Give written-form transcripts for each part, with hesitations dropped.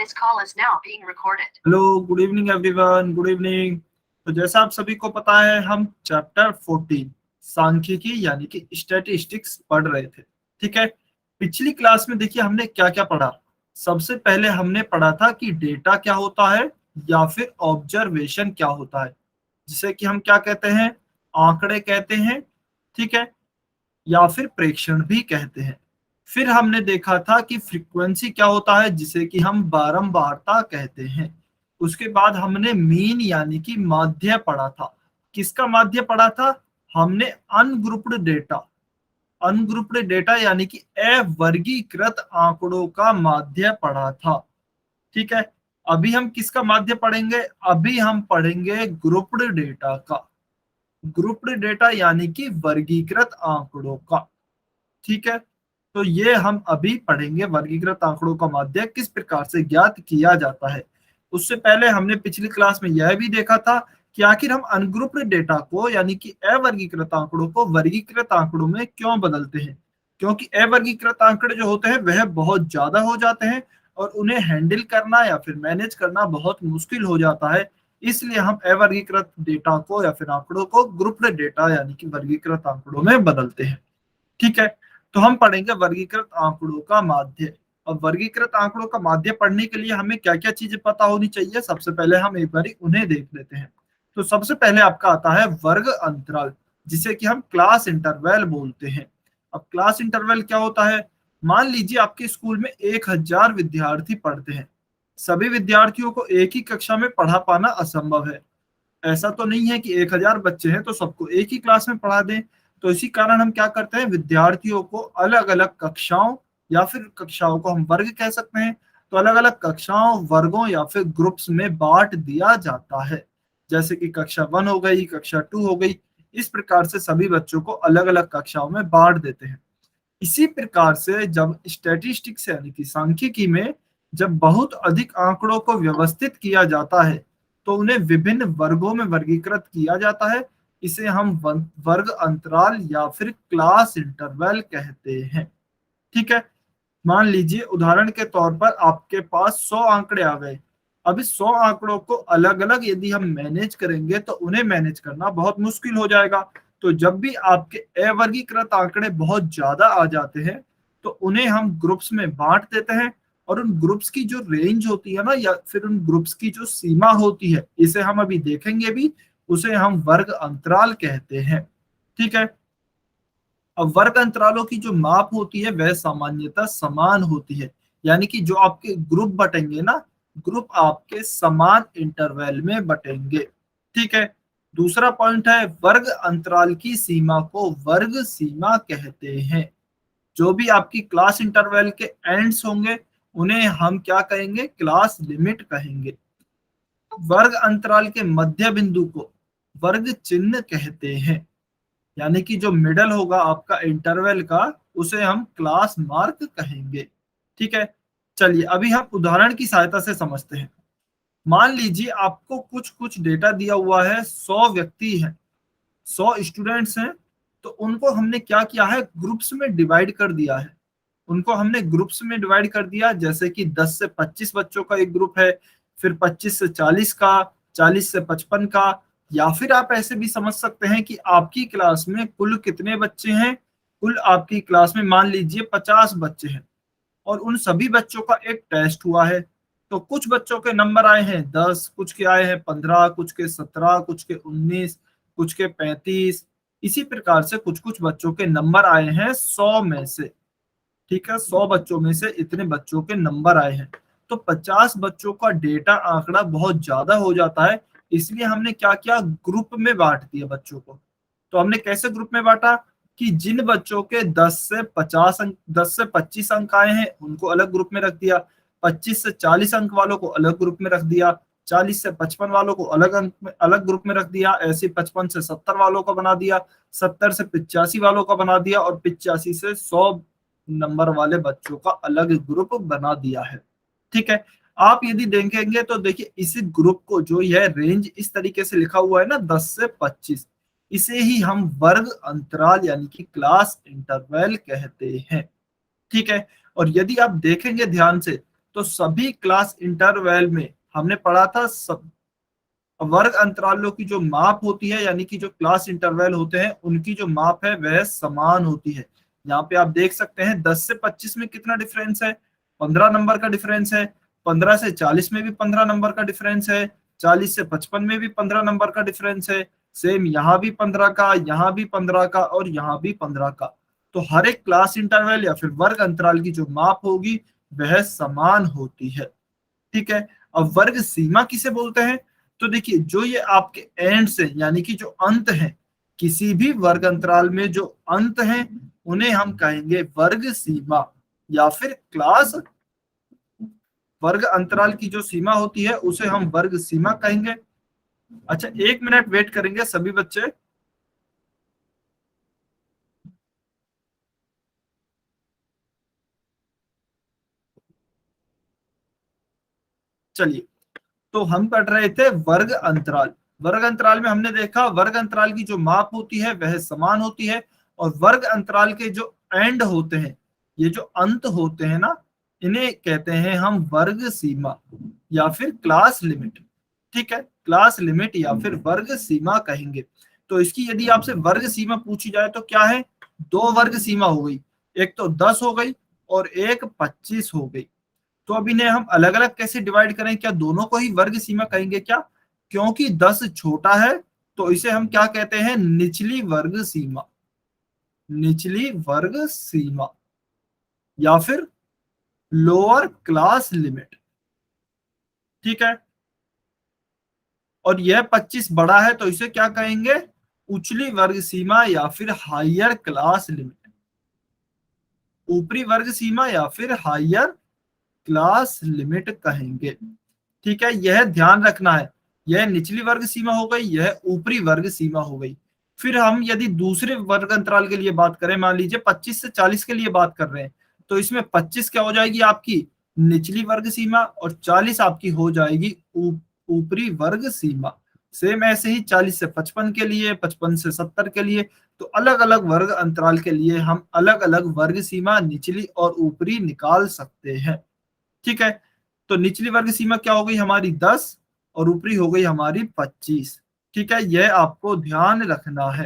This call is now being recorded. Hello, good evening everyone, good evening. तो जैसा आप सभी को पता है, हम चैप्टर 14 सांख्यिकी यानी कि स्टैटिस्टिक्स पढ़ रहे थे। ठीक है, पिछली क्लास में देखिए हमने क्या क्या पढ़ा। सबसे पहले हमने पढ़ा था कि डेटा क्या होता है या फिर ऑब्जर्वेशन क्या होता है, जिसे कि हम क्या कहते हैं, आंकड़े कहते हैं। ठीक है, या फिर प्रेक्षण भी कहते हैं। फिर हमने देखा था कि फ्रीक्वेंसी क्या होता है, जिसे कि हम बारंबारता कहते हैं। उसके बाद हमने मीन यानी कि माध्य पढ़ा था। किसका माध्य पढ़ा था? हमने अनग्रुप्ड डेटा, अनग्रुप्ड डेटा यानी कि अवर्गीकृत आंकड़ों का माध्य पढ़ा था। ठीक है, अभी हम किसका माध्य पढ़ेंगे? अभी हम पढ़ेंगे ग्रुप्ड डेटा का, ग्रुप्ड डेटा यानी कि वर्गीकृत आंकड़ों का। ठीक है, तो ये हम अभी पढ़ेंगे, वर्गीकृत आंकड़ों का माध्य किस प्रकार से ज्ञात किया जाता है। उससे पहले हमने पिछली क्लास में यह भी देखा था कि आखिर हम अनग्रुप्ड डेटा को यानी कि अवर्गीकृत आंकड़ों को वर्गीकृत आंकड़ों में क्यों बदलते हैं। क्योंकि अवर्गीकृत आंकड़े जो होते हैं वह बहुत ज्यादा हो जाते हैं और उन्हें हैंडल करना या फिर मैनेज करना बहुत मुश्किल हो जाता है। इसलिए हम अवर्गीकृत डेटा को या फिर आंकड़ों को ग्रुप्ड डेटा यानी कि वर्गीकृत आंकड़ों में बदलते हैं। ठीक है, तो हम पढ़ेंगे वर्गीकृत आंकड़ों का माध्य। और वर्गीकृत आंकड़ों का माध्य पढ़ने के लिए हमें क्या क्या चीजें पता होनी चाहिए, सबसे पहले हम एक बार उन्हें देख लेते हैं। तो सबसे पहले आपका आता है वर्ग अंतराल, जिसे कि हम क्लास इंटरवल बोलते हैं। अब क्लास इंटरवल क्या होता है? मान लीजिए आपके स्कूल में 1000 विद्यार्थी पढ़ते हैं। सभी विद्यार्थियों को एक ही कक्षा में पढ़ा पाना असंभव है। ऐसा तो नहीं है कि 1000 बच्चे हैं तो सबको एक ही क्लास में पढ़ा दें। तो इसी कारण हम क्या करते हैं, विद्यार्थियों को अलग अलग कक्षाओं या फिर कक्षाओं को हम वर्ग कह सकते हैं, तो अलग अलग कक्षाओं, वर्गों या फिर ग्रुप्स में बांट दिया जाता है। जैसे कि कक्षा 1 हो गई, कक्षा 2 हो गई, इस प्रकार से सभी बच्चों को अलग अलग कक्षाओं में बांट देते हैं। इसी प्रकार से जब स्टैटिस्टिक्स यानी कि सांख्यिकी में जब बहुत अधिक आंकड़ों को व्यवस्थित किया जाता है तो उन्हें विभिन्न वर्गों में वर्गीकृत किया जाता है। इसे हम वर्ग अंतराल या फिर क्लास इंटरवल कहते हैं। ठीक है, मान लीजिए उदाहरण के तौर पर आपके पास 100 आंकड़े आ गए। अब इस 100 आंकड़ों को अलग अलग यदि हम मैनेज करेंगे तो उन्हें मैनेज करना बहुत मुश्किल हो जाएगा। तो जब भी आपके अवर्गीकृत आंकड़े बहुत ज्यादा आ जाते हैं तो उन्हें हम ग्रुप्स में बांट देते हैं। और उन ग्रुप्स की जो रेंज होती है ना, या फिर उन ग्रुप्स की जो सीमा होती है, इसे हम अभी देखेंगे भी, उसे हम वर्ग अंतराल कहते हैं। ठीक है, अब वर्ग अंतरालों की जो माप होती है वह सामान्यतः समान होती है। यानी कि जो आपके ग्रुप बटेंगे ना, ग्रुप आपके समान इंटरवल में बटेंगे। ठीक है, दूसरा पॉइंट है वर्ग अंतराल की सीमा को वर्ग सीमा कहते हैं। जो भी आपकी क्लास इंटरवल के एंड्स होंगे उन्हें हम क्या कहेंगे, क्लास लिमिट कहेंगे। वर्ग अंतराल के मध्य बिंदु को वर्ग चिन्ह कहते हैं। यानी कि जो मिडल होगा आपका इंटरवल का, उसे हम क्लास मार्क कहेंगे। ठीक है, चलिए अभी हम उदाहरण की सहायता से समझते हैं। मान लीजिए आपको कुछ कुछ डेटा दिया हुआ है, 100 व्यक्ति हैं, 100 स्टूडेंट्स हैं। तो उनको हमने क्या किया है, ग्रुप्स में डिवाइड कर दिया है। उनको हमने ग्रुप्स में डिवाइड कर दिया, जैसे कि 10 से 25 बच्चों का एक ग्रुप है, फिर 25 से 40 का, 40 से 55 का। या फिर आप ऐसे भी समझ सकते हैं कि आपकी क्लास में कुल कितने बच्चे हैं। कुल आपकी क्लास में मान लीजिए 50 बच्चे हैं और उन सभी बच्चों का एक टेस्ट हुआ है। तो कुछ बच्चों के नंबर आए हैं 10, कुछ के आए हैं 15, कुछ के 17, कुछ के 19, कुछ के 35। इसी प्रकार से कुछ कुछ बच्चों के नंबर आए हैं 100 में से। ठीक है, 100 बच्चों में से इतने बच्चों के नंबर आए हैं। तो 50 बच्चों का डेटा आंकड़ा बहुत ज्यादा हो जाता है। इसलिए हमने क्या किया, ग्रुप में बांट दिया बच्चों को। तो हमने कैसे ग्रुप में बांटा कि जिन बच्चों के 10 से 50 अंक, 10 से 25 अंक आए हैं उनको अलग ग्रुप में रख दिया, 25 से 40 अंक वालों को अलग ग्रुप में रख दिया, 40 से 55 वालों को अलग अंक में, अलग ग्रुप में रख दिया, ऐसे 55 से 70 वालों का बना दिया, 70 से 85 वालों का बना दिया और 85 से 100 नंबर वाले बच्चों का अलग ग्रुप बना दिया है। ठीक है, आप यदि देखेंगे तो देखिए इस ग्रुप को, जो यह रेंज इस तरीके से लिखा हुआ है ना 10 से 25, इसे ही हम वर्ग अंतराल यानी कि क्लास इंटरवल कहते हैं। ठीक है, और यदि आप देखेंगे ध्यान से तो सभी क्लास इंटरवल में हमने पढ़ा था सब वर्ग अंतरालों की जो माप होती है, यानी कि जो क्लास इंटरवल होते हैं उनकी जो माप है वह समान होती है। यहाँ पे आप देख सकते हैं 10 से 25 में कितना डिफरेंस है, 15 नंबर का डिफरेंस है। 15 से 40 में भी 15 नंबर का डिफरेंस है। 40 से 55 में भी 15 नंबर का डिफरेंस है। सेम यहाँ भी 15 का, यहाँ भी 15 का और यहाँ भी 15 का। तो हर एक क्लास इंटरवल या फिर वर्ग अंतराल की जो माप होगी वह समान होती है। ठीक है। अब वर्ग सीमा किसे बोलते हैं? तो देखिए, जो ये आपके एंड से यानी कि जो अंत है, किसी भी वर्ग अंतराल में जो अंत है उन्हें हम कहेंगे वर्ग सीमा या फिर क्लास। वर्ग अंतराल की जो सीमा होती है उसे हम वर्ग सीमा कहेंगे। अच्छा, 1 मिनट वेट करेंगे सभी बच्चे। चलिए, तो हम पढ़ रहे थे वर्ग अंतराल। वर्ग अंतराल में हमने देखा वर्ग अंतराल की जो माप होती है वह समान होती है, और वर्ग अंतराल के जो एंड होते हैं, ये जो अंत होते हैं ना, इन्हें कहते हैं हम वर्ग सीमा या फिर क्लास लिमिट। ठीक है, क्लास लिमिट या फिर वर्ग सीमा कहेंगे। तो इसकी यदि आपसे वर्ग सीमा पूछी जाए तो क्या है? दो वर्ग सीमा हो गई, एक तो 10 हो गई और एक 25 हो गई। तो अब इन्हें हम अलग अलग कैसे डिवाइड करें? क्या दोनों को ही वर्ग सीमा कहेंगे क्या? क्योंकि 10 छोटा है तो इसे हम क्या कहते हैं? निचली वर्ग सीमा। निचली वर्ग सीमा या फिर लोअर क्लास लिमिट। ठीक है। और यह 25 बड़ा है तो इसे क्या कहेंगे? उचली वर्ग सीमा या फिर हायर क्लास लिमिट। ऊपरी वर्ग सीमा या फिर हायर क्लास लिमिट कहेंगे। ठीक है, यह ध्यान रखना है। यह निचली वर्ग सीमा हो गई, यह ऊपरी वर्ग सीमा हो गई। फिर हम यदि दूसरे वर्ग अंतराल के लिए बात करें, मान लीजिए 25 से 40 के लिए बात कर रहे हैं, तो इसमें 25 क्या हो जाएगी आपकी? निचली वर्ग सीमा, और 40 आपकी हो जाएगी ऊपरी वर्ग सीमा। सेम ऐसे ही 40 से 55 के लिए, 55 से 70 के लिए। तो अलग अलग वर्ग अंतराल के लिए हम अलग अलग वर्ग सीमा निचली और ऊपरी निकाल सकते हैं। ठीक है। तो निचली वर्ग सीमा क्या हो गई हमारी? 10, और ऊपरी हो गई हमारी 25। ठीक है, यह आपको ध्यान रखना है।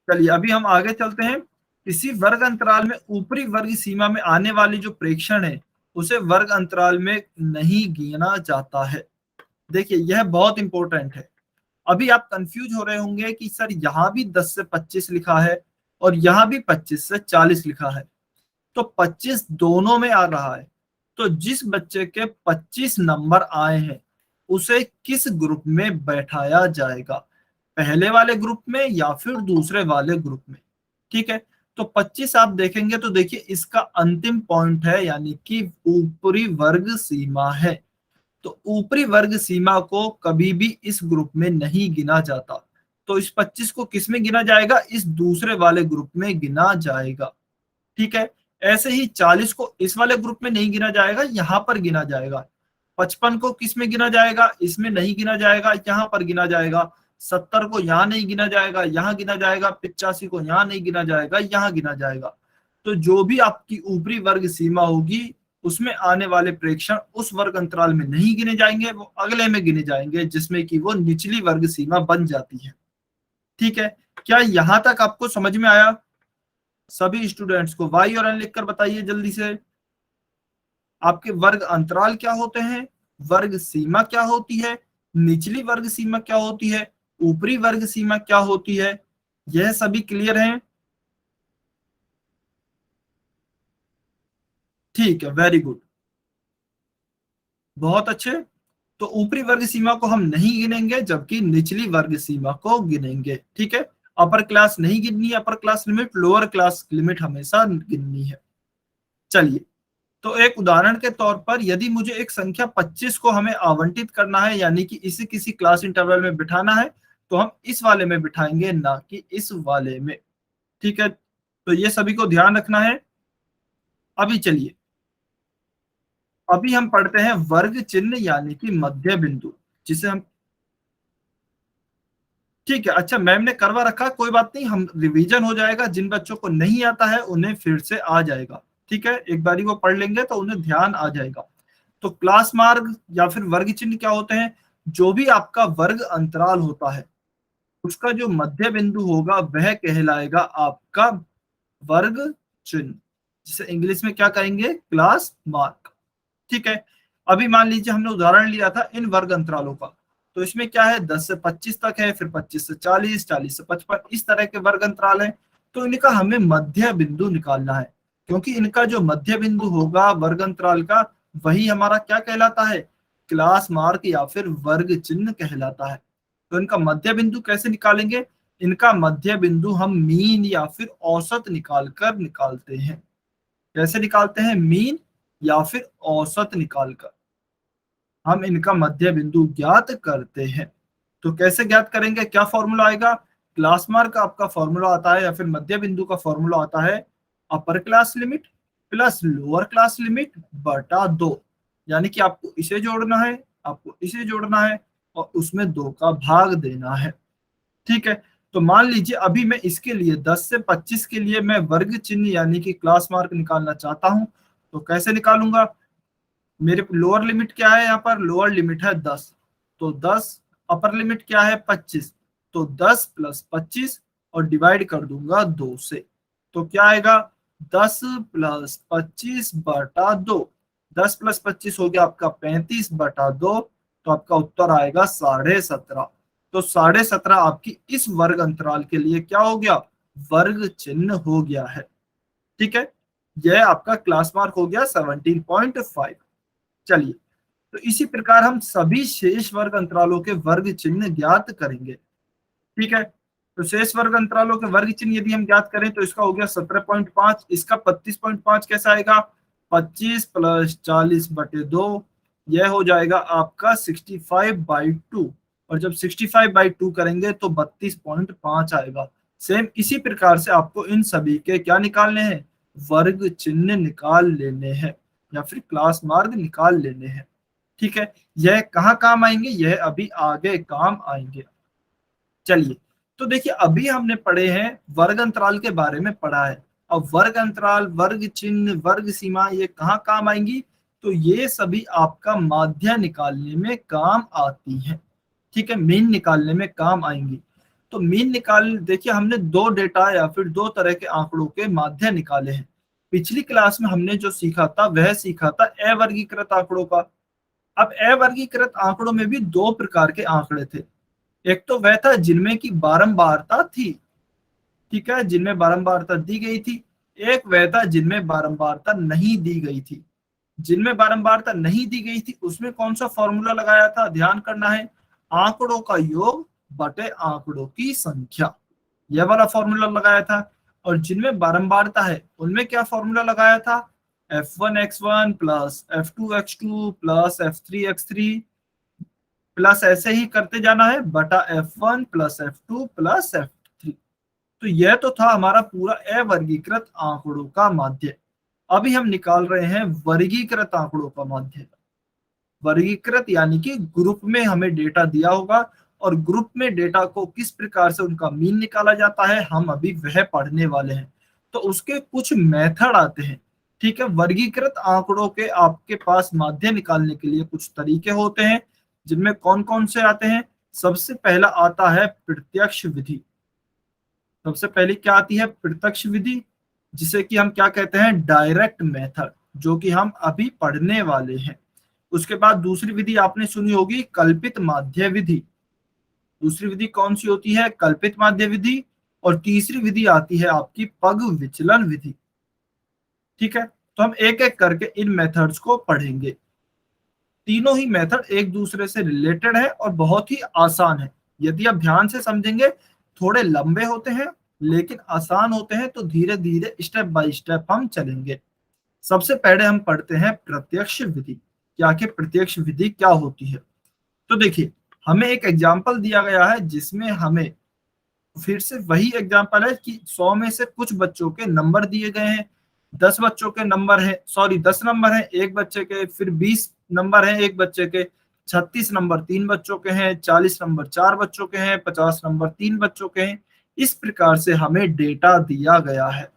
चलिए, अभी हम आगे चलते हैं। इसी वर्ग अंतराल में ऊपरी वर्ग सीमा में आने वाली जो प्रेक्षण है उसे वर्ग अंतराल में नहीं गिना जाता है। देखिए, यह बहुत इंपॉर्टेंट है। अभी आप कंफ्यूज हो रहे होंगे कि सर यहाँ भी 10 से 25 लिखा है और यहाँ भी 25 से 40 लिखा है, तो 25 दोनों में आ रहा है। तो जिस बच्चे के 25 नंबर आए हैं उसे किस ग्रुप में बैठाया जाएगा? पहले वाले ग्रुप में या फिर दूसरे वाले ग्रुप में? ठीक है। तो 25 आप देखेंगे तो देखिए इसका अंतिम पॉइंट है, यानी कि ऊपरी वर्ग सीमा है। तो ऊपरी वर्ग सीमा को कभी भी इस ग्रुप में नहीं गिना जाता। तो इस 25 को किस में गिना जाएगा? इस दूसरे वाले ग्रुप में गिना जाएगा। ठीक है। ऐसे ही 40 को इस वाले ग्रुप में नहीं गिना जाएगा, यहां पर गिना जाएगा। 55 को किस में गिना जाएगा? इसमें नहीं गिना जाएगा, यहां पर गिना जाएगा। 70 को यहां नहीं गिना जाएगा, यहां गिना जाएगा। 85 को यहां नहीं गिना जाएगा, यहां गिना जाएगा। तो जो भी आपकी ऊपरी वर्ग सीमा होगी उसमें आने वाले प्रेक्षण उस वर्ग अंतराल में नहीं गिने जाएंगे, वो अगले में गिने जाएंगे जिसमें कि वो निचली वर्ग सीमा बन जाती है। ठीक है। क्या यहां तक आपको समझ में आया? सभी स्टूडेंट्स को वाई और एन लिखकर बताइए जल्दी से। आपके वर्ग अंतराल क्या होते हैं, वर्ग सीमा क्या होती है, निचली वर्ग सीमा क्या होती है, ऊपरी वर्ग सीमा क्या होती है, यह सभी क्लियर है? ठीक है, वेरी गुड, बहुत अच्छे। तो ऊपरी वर्ग सीमा को हम नहीं गिनेंगे जबकि निचली वर्ग सीमा को गिनेंगे। ठीक है। अपर क्लास नहीं गिननी है, upper class limit, lower class limit हमेशा गिननी है। चलिए, तो एक उदाहरण के तौर पर यदि मुझे एक संख्या 25 को हमें आवंटित करना है, यानी कि इसे किसी क्लास इंटरवल में बिठाना है, तो हम इस वाले में बिठाएंगे, ना कि इस वाले में। ठीक है, तो ये सभी को ध्यान रखना है। अभी चलिए, अभी हम पढ़ते हैं वर्ग चिन्ह यानी कि मध्य बिंदु, जिसे हम, ठीक है। अच्छा, मैम ने करवा रखा, कोई बात नहीं, हम रिवीजन हो जाएगा। जिन बच्चों को नहीं आता है उन्हें फिर से आ जाएगा। ठीक है, एक बारी वो पढ़ लेंगे तो उन्हें ध्यान आ जाएगा। तो क्लास मार्क या फिर वर्ग चिन्ह क्या होते हैं? जो भी आपका वर्ग अंतराल होता है उसका जो मध्य बिंदु होगा वह कहलाएगा आपका वर्ग चिन्ह, जिसे इंग्लिश में क्या कहेंगे? Class mark. ठीक है, अभी मान लीजिए हमने उदाहरण लिया था इन वर्ग अंतरालों का, तो इसमें क्या है 10 से 25 तक है, फिर 25 से 40, 40 से 55, इस तरह के वर्ग अंतराल है। तो इनका हमें मध्य बिंदु निकालना है, क्योंकि इनका जो मध्य बिंदु होगा वर्ग अंतराल का वही हमारा क्या कहलाता है? क्लास मार्क या फिर वर्ग चिन्ह कहलाता है। तो इनका मध्य बिंदु कैसे निकालेंगे? इनका मध्य बिंदु हम मीन या फिर औसत निकालकर निकालते हैं। कैसे निकालते हैं? मीन या फिर औसत निकालकर हम इनका मध्य बिंदु ज्ञात करते हैं। तो कैसे ज्ञात करेंगे? क्या फॉर्मूला आएगा? क्लास मार्क का आपका फॉर्मूला आता है या फिर मध्य बिंदु का फॉर्मूला आता है upper class limit plus lower class limit बटा 2। यानी कि आपको इसे जोड़ना है, आपको इसे जोड़ना है और उसमें 2 का भाग देना है। ठीक है, तो मान लीजिए अभी मैं इसके लिए 10 से 25 के लिए मैं वर्ग चिन्ह यानी कि क्लास मार्क निकालना चाहता हूं, तो कैसे निकालूंगा? मेरे लोअर लिमिट क्या है? यहाँ पर लोअर लिमिट है 10, तो 10, अपर लिमिट क्या है? 25, तो 10 प्लस 25 और डिवाइड कर दूंगा 2 से। तो क्या आएगा? 10 प्लस 25 बटा 2। 10 प्लस 25 हो गया आपका 35 बटा 2, तो आपका उत्तर आएगा 17.5। तो 17.5 आपकी इस वर्ग अंतराल के लिए क्या हो गया? वर्ग चिन्ह हो गया है। ठीक है, यह आपका क्लास मार्क हो गया 17.5। चलिए, तो इसी प्रकार हम सभी शेष वर्ग अंतरालों के वर्ग चिन्ह ज्ञात करेंगे। ठीक है, तो शेष वर्ग अंतरालों के वर्ग चिन्ह यदि हम ज्ञात करें तो इसका हो गया 17.5, इसका 32.5 कैसा आएगा? 25 प्लस 40 बटे 2, यह हो जाएगा आपका 65/2, और जब 65/2 करेंगे तो 32.5 आएगा। सेम इसी प्रकार से आपको इन सभी के क्या निकालने हैं? वर्ग चिन्ह निकाल लेने हैं या फिर क्लास मार्क निकाल लेने हैं। ठीक है, यह कहाँ काम आएंगे? यह अभी आगे काम आएंगे। चलिए, तो देखिए अभी हमने पढ़े हैं वर्ग अंतराल के बारे में पढ़ा है। अब वर्ग अंतराल, वर्ग चिन्ह, वर्ग सीमा ये कहाँ काम आएंगी? तो ये सभी आपका माध्य निकालने में काम आती हैं। ठीक है, मीन निकालने में काम आएंगी। तो मीन निकाल, देखिए हमने 2 डेटा या फिर 2 तरह के आंकड़ों के माध्य निकाले हैं। पिछली क्लास में हमने जो सीखा था वह सीखा था अवर्गीकृत आंकड़ों का। अब अवर्गीकृत आंकड़ों में भी 2 प्रकार के आंकड़े थे। एक तो वह था जिनमें की बारंबारता थी, ठीक है, जिनमें बारंबारता दी गई थी। एक वह था जिनमें बारंबारता नहीं दी गई थी। जिनमें बारंबारता नहीं दी गई थी उसमें कौन सा फॉर्मूला लगाया था? ध्यान करना है, आंकड़ों का योग बटे आंकड़ों की संख्या, यह वाला फॉर्मूला लगाया था। और जिनमें बारंबारता है उनमें क्या फॉर्मूला लगाया था? f1x1 plus f2x2 plus f3x3 plus ऐसे ही करते जाना है बटा f1 plus f2 plus f3। तो यह तो था हमारा पूरा अवर्गीकृत आंकड़ों का माध्य। अभी हम निकाल रहे हैं वर्गीकृत आंकड़ों का माध्य। वर्गीकृत यानी कि ग्रुप में हमें डेटा दिया होगा और ग्रुप में डेटा को किस प्रकार से उनका मीन निकाला जाता है हम अभी वह पढ़ने वाले हैं। तो उसके कुछ मेथड आते हैं। ठीक है, वर्गीकृत आंकड़ों के आपके पास माध्य निकालने के लिए कुछ तरीके होते हैं, जिनमें कौन कौन से आते हैं? सबसे पहला आता है प्रत्यक्ष विधि। सबसे पहले क्या आती है? प्रत्यक्ष विधि, जिसे कि हम क्या कहते हैं? डायरेक्ट मेथड, जो कि हम अभी पढ़ने वाले हैं। उसके बाद दूसरी विधि आपने सुनी होगी, कल्पित माध्य विधि। दूसरी विधि कौन सी होती है? कल्पित माध्य विधि। और तीसरी विधि आती है आपकी पग विचलन विधि। ठीक है, तो हम एक एक करके इन मेथड्स को पढ़ेंगे। तीनों ही मेथड एक दूसरे से रिलेटेड है और बहुत ही आसान है। यदि आप ध्यान से समझेंगे, थोड़े लंबे होते हैं लेकिन आसान होते हैं, तो धीरे धीरे स्टेप बाय स्टेप हम चलेंगे। सबसे पहले हम पढ़ते हैं प्रत्यक्ष विधि। क्या कि प्रत्यक्ष विधि क्या होती है? तो देखिए, हमें एक एग्जाम्पल दिया गया है जिसमें हमें फिर से वही एग्जाम्पल है कि 100 में से कुछ बच्चों के नंबर दिए गए हैं। 10 बच्चों के नंबर है, सॉरी 10 नंबर है एक बच्चे के, फिर 20 नंबर है एक बच्चे के, 36 नंबर 3 बच्चों के हैं, 40 नंबर 4 बच्चों के हैं, 50 नंबर 3 बच्चों के हैं। इस प्रकार से हमें डेटा दिया गया है।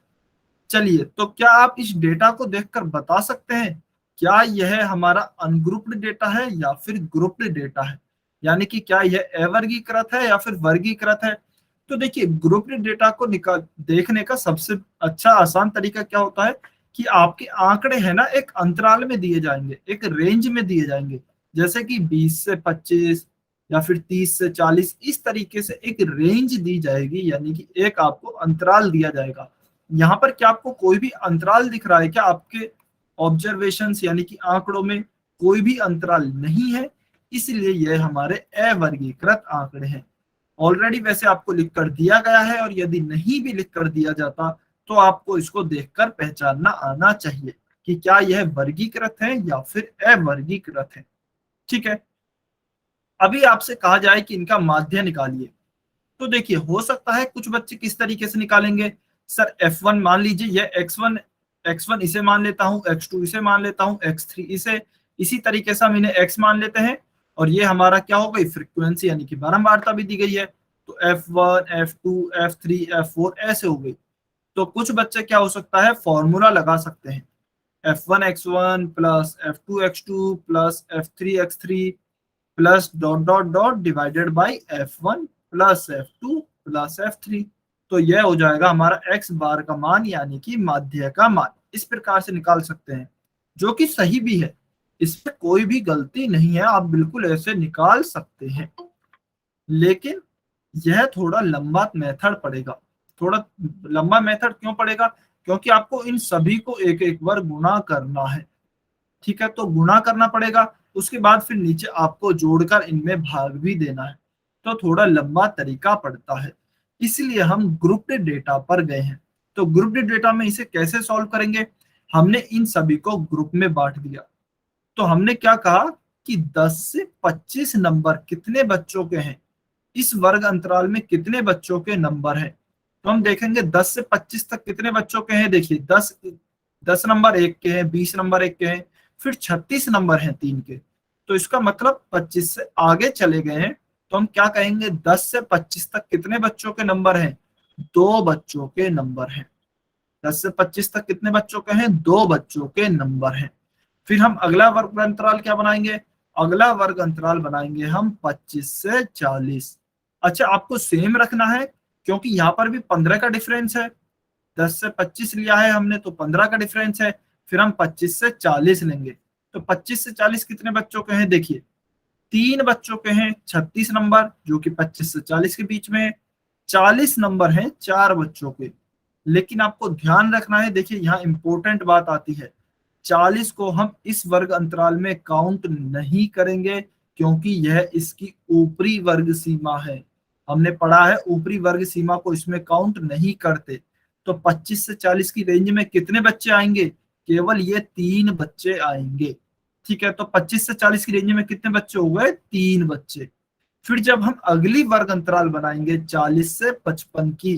चलिए, तो क्या आप इस डेटा को देखकर बता सकते हैं क्या यह हमारा अनग्रुप्ड डेटा है या फिर ग्रुप्ड डेटा है, यानी कि क्या यह अवर्गीकृत है या फिर वर्गीकृत है। तो देखिए, ग्रुप्ड डेटा को निकाल देखने का सबसे अच्छा आसान तरीका क्या होता है कि आपके आंकड़े हैं ना एक अंतराल में दिए जाएंगे, एक रेंज में दिए जाएंगे, जैसे कि 20 से 25 या फिर 30 से 40, इस तरीके से एक रेंज दी जाएगी, यानी कि एक आपको अंतराल दिया जाएगा। यहाँ पर क्या आपको कोई भी अंतराल दिख रहा है क्या? आपके ऑब्जर्वेशंस यानी कि आंकड़ों में कोई भी अंतराल नहीं है, इसलिए यह हमारे अवर्गीकृत आंकड़े हैं। ऑलरेडी वैसे आपको लिख कर दिया गया है, और यदि नहीं भी लिख कर दिया जाता तो आपको इसको देखकर पहचानना आना चाहिए कि क्या यह वर्गीकृत है या फिर अवर्गीकृत है। ठीक है, अभी आपसे कहा जाए कि इनका माध्य निकालिए, तो देखिए हो सकता है कुछ बच्चे किस तरीके से निकालेंगे। सर F1 मान लीजिए, यह x1 इसे मान लेता हूं, x2 इसे मान लेता हूं, x3 इसे, इसी तरीके से हम इन्हें x मान लेते हैं, और ये हमारा क्या हो गई, फ्रीक्वेंसी यानी कि बारंबारता भी दी गई है, तो F1 F2 F3 F4 ऐसे हो गई। तो कुछ बच्चे क्या हो सकता है, फॉर्मूला लगा सकते हैं, F1 x1 plus F2 x2 plus F3 x3 plus dot dot dot divided by F1 plus F2 plus F3। तो यह हो जाएगा हमारा x बार का मान, यानी कि माध्य का मान। इस प्रकार से निकाल सकते हैं, जो कि सही भी है, इसमें कोई भी गलती नहीं है, आप बिल्कुल ऐसे निकाल सकते हैं। लेकिन यह थोड़ा लंबा मेथड पड़ेगा। थोड़ा लंबा मेथड क्यों पड़ेगा? क्योंकि आपको इन सभी को एक एक बार गुणा करना है। ठीक है, तो गुणा करना पड़ेगा, उसके बाद फिर नीचे आपको जोड़कर इनमें भाग भी देना है, तो थोड़ा लंबा तरीका पड़ता है। इसलिए हम ग्रुप्ड डेटा पर गए हैं। तो ग्रुप्ड डेटा में इसे कैसे सॉल्व करेंगे? हमने इन सभी को ग्रुप में बांट दिया। तो हमने क्या कहा कि 10 से 25 नंबर कितने बच्चों के हैं, इस वर्ग अंतराल में कितने बच्चों के नंबर हैं। तो हम देखेंगे 10 से 25 तक कितने बच्चों के हैं। देखिए 10 नंबर एक के हैं, 20 नंबर एक के हैं, फिर 36 नंबर हैं 3 के। तो इसका मतलब 25 से आगे चले गए हैं, तो हम क्या कहेंगे, 10 से 25 तक कितने बच्चों के नंबर हैं, 2 बच्चों के नंबर हैं। 10 से 25 तक कितने बच्चों के हैं, 2 बच्चों के नंबर हैं। फिर हम अगला वर्ग अंतराल क्या बनाएंगे, अगला वर्ग अंतराल बनाएंगे हम 25 से 40। अच्छा, आपको सेम रखना है, क्योंकि यहाँ पर भी 15 का डिफरेंस है। 10 से 25 लिया है हमने, तो 15 का डिफरेंस है। फिर हम 25 से 40 लेंगे, तो 25 से 40 कितने बच्चों के हैं, देखिए 3 बच्चों के हैं 36 नंबर, जो कि 25 से 40 के बीच में है। 40 नंबर हैं 4 बच्चों के। लेकिन आपको ध्यान रखना है, देखिए यहाँ इंपॉर्टेंट बात आती है, 40 को हम इस वर्ग अंतराल में काउंट नहीं करेंगे, क्योंकि यह इसकी ऊपरी वर्ग सीमा है। हमने पढ़ा है ऊपरी वर्ग सीमा को इसमें काउंट नहीं करते। तो 25 से 40 की रेंज में कितने बच्चे आएंगे, केवल ये 3 बच्चे आएंगे। ठीक है, तो 25 से 40 की रेंज में कितने बच्चे हो गए, 3 बच्चे। फिर जब हम अगली वर्ग अंतराल बनाएंगे 40 से 55 की,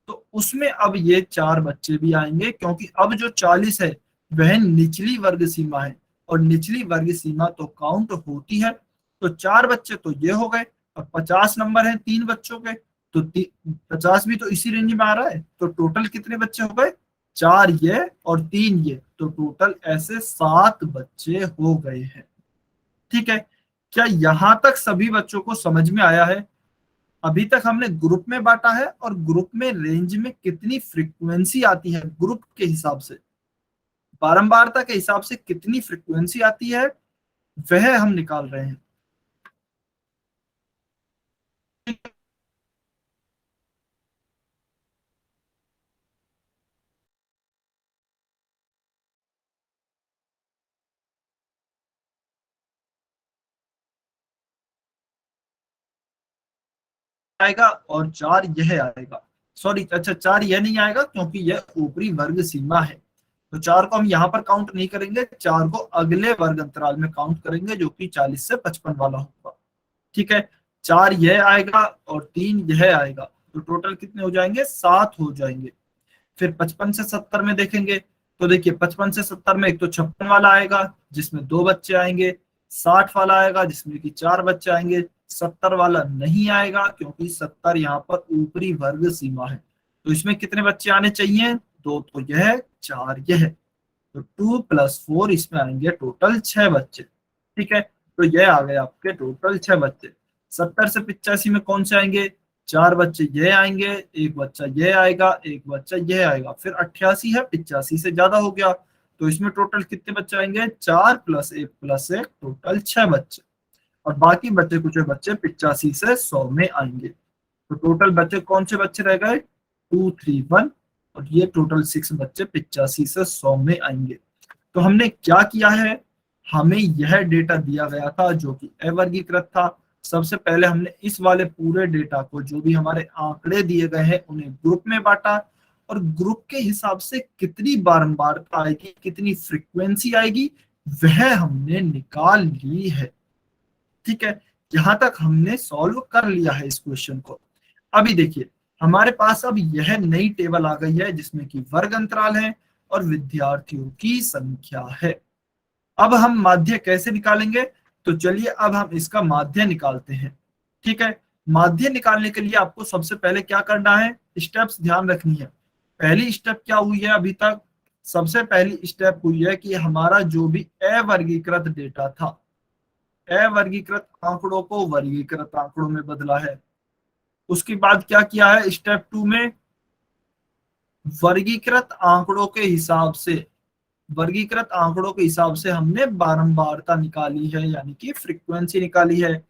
तो उसमें अब ये 4 बच्चे भी आएंगे, क्योंकि अब जो 40 है वह निचली वर्ग सीमा है, और निचली वर्ग सीमा तो काउंट होती है। तो 4 बच्चे तो ये हो गए, और 50 नंबर है 3 बच्चों के, तो 50 भी तो इसी रेंज में आ रहा है। तो टोटल कितने बच्चे हो गए, 4 ये और 3 ये, तो टोटल ऐसे 7 बच्चे हो गए हैं। ठीक है, क्या यहां तक सभी बच्चों को समझ में आया है? अभी तक हमने ग्रुप में बांटा है, और ग्रुप में रेंज में कितनी फ्रीक्वेंसी आती है, ग्रुप के हिसाब से बारंबारता के हिसाब से कितनी फ्रीक्वेंसी आती है, वह हम निकाल रहे हैं। आएगा और 4 यह आएगा, सॉरी अच्छा 4 यह नहीं आएगा, क्योंकि यह ऊपरी वर्ग सीमा है। तो 4 को हम यहाँ पर काउंट नहीं करेंगे, 4 को अगले वर्ग अंतराल में काउंट करेंगे, जो कि 40 से 55 वाला होगा। ठीक है, 4 यह आएगा और 3 यह आएगा, तो टोटल कितने हो जाएंगे, 7 हो जाएंगे। फिर 55 से 70 में देखेंगे, तो देखिए 55 से 70 में एक तो 56 वाला आएगा जिसमें 2 बच्चे आएंगे, 60 वाला आएगा जिसमें कि 4 बच्चे आएंगे, 70 वाला नहीं आएगा, क्योंकि 70 यहाँ पर ऊपरी वर्ग सीमा है। तो इसमें कितने बच्चे आने चाहिए, 2 तो यह, 4 यह, तो 2 + 4 इसमें आएंगे टोटल 6 बच्चे। ठीक है, तो यह आ गए आपके टोटल 6 बच्चे। 70 से 85 में कौन से आएंगे? 4 बच्चे ये आएंगे, एक बच्चा ये आएगा, एक बच्चा ये आएगा। फिर 88 है, 85 से ज्यादा हो गया, तो इसमें टोटल कितने बच्चे आएंगे? 4 + 1 + 1 टोटल 6 बच्चे। और बाकी बच्चे कुछ बच्चे 85 से 100 में आएंगे। तो टोटल बच्चे कौन से बच्चे रह गए? 2 3 1, और ये टोटल 6 बच्चे 85 से 100 में आएंगे। तो हमने क्या किया है, हमें यह डेटा दिया गया था जो कि अवर्गीकृत था। सबसे पहले हमने इस वाले पूरे डेटा को, जो भी हमारे आंकड़े दिए गए हैं, उन्हें ग्रुप में बांटा, और ग्रुप के हिसाब से कितनी बारंबारता आएगी, कितनी फ्रीक्वेंसी आएगी, वह हमने निकाल ली है। ठीक है, यहां तक हमने सॉल्व कर लिया है इस क्वेश्चन को। अभी देखिए, हमारे पास अब यह नई टेबल आ गई है जिसमें कि वर्ग अंतराल है और विद्यार्थियों की संख्या है। अब हम माध्य कैसे निकालेंगे? तो चलिए अब हम इसका माध्य निकालते हैं। ठीक है, माध्य निकालने के लिए आपको सबसे पहले क्या करना है, स्टेप्स ध्यान रखनी है। पहली स्टेप क्या हुई है अभी तक? सबसे पहली स्टेप हुई है कि हमारा जो भी अवर्गीकृत डेटा था, अवर्गीकृत आंकड़ों को वर्गीकृत आंकड़ों में बदला है। उसके बाद क्या किया है स्टेप 2 में? वर्गीकृत आंकड़ों के हिसाब से, वर्गीकृत आंकड़ों के हिसाब से हमने बारंबारता निकाली है, यानी कि फ्रीक्वेंसी निकाली है।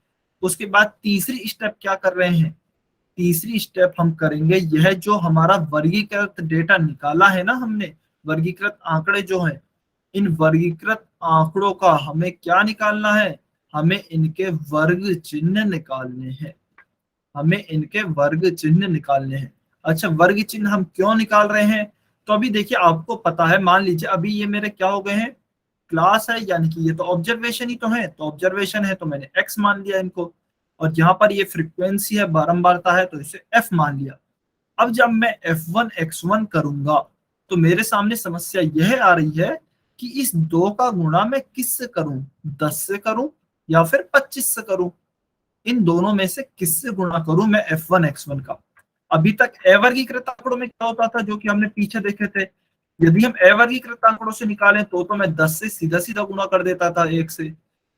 उसके बाद तीसरी स्टेप क्या कर रहे हैं? तीसरी स्टेप हम करेंगे यह जो हमारा वर्गीकृत डेटा निकाला है ना हमने, वर्गीकृत आंकड़े जो हैं, इन वर्गीकृत आंकड़ों का हमें क्या निकालना है? हमें इनके वर्ग चिन्ह निकालने हैं, हमें इनके वर्ग चिन्ह निकालने हैं। अच्छा, वर्ग चिन्ह हम क्यों निकाल रहे हैं? तो अभी देखिए, आपको पता है, मान लीजिए अभी ये मेरे क्या हो गए हैं, क्लास है, यानी कि ये तो ऑब्जर्वेशन ही तो है, तो ऑब्जर्वेशन है तो मैंने x मान लिया इनको, और यहाँ पर ये फ्रीक्वेंसी है, बारंबारता है, तो इसे f मान लिया। अब जब मैं f1 x1 करूंगा तो मेरे सामने समस्या यह आ रही है कि इस 2 का गुणा मैं किससे करूं, 10 से करूं या फिर 25 से करूं? इन दोनों में से किससे गुणा करूं मैं f1 x1 का? अभी तक अवर्गीकृत आंकड़ों में क्या होता था, जो कि हमने पीछे देखे थे, यदि हम अवर्गीकृत आंकड़ों से निकालें तो मैं 10 से सीधा सीधा गुणा कर देता था 1 से।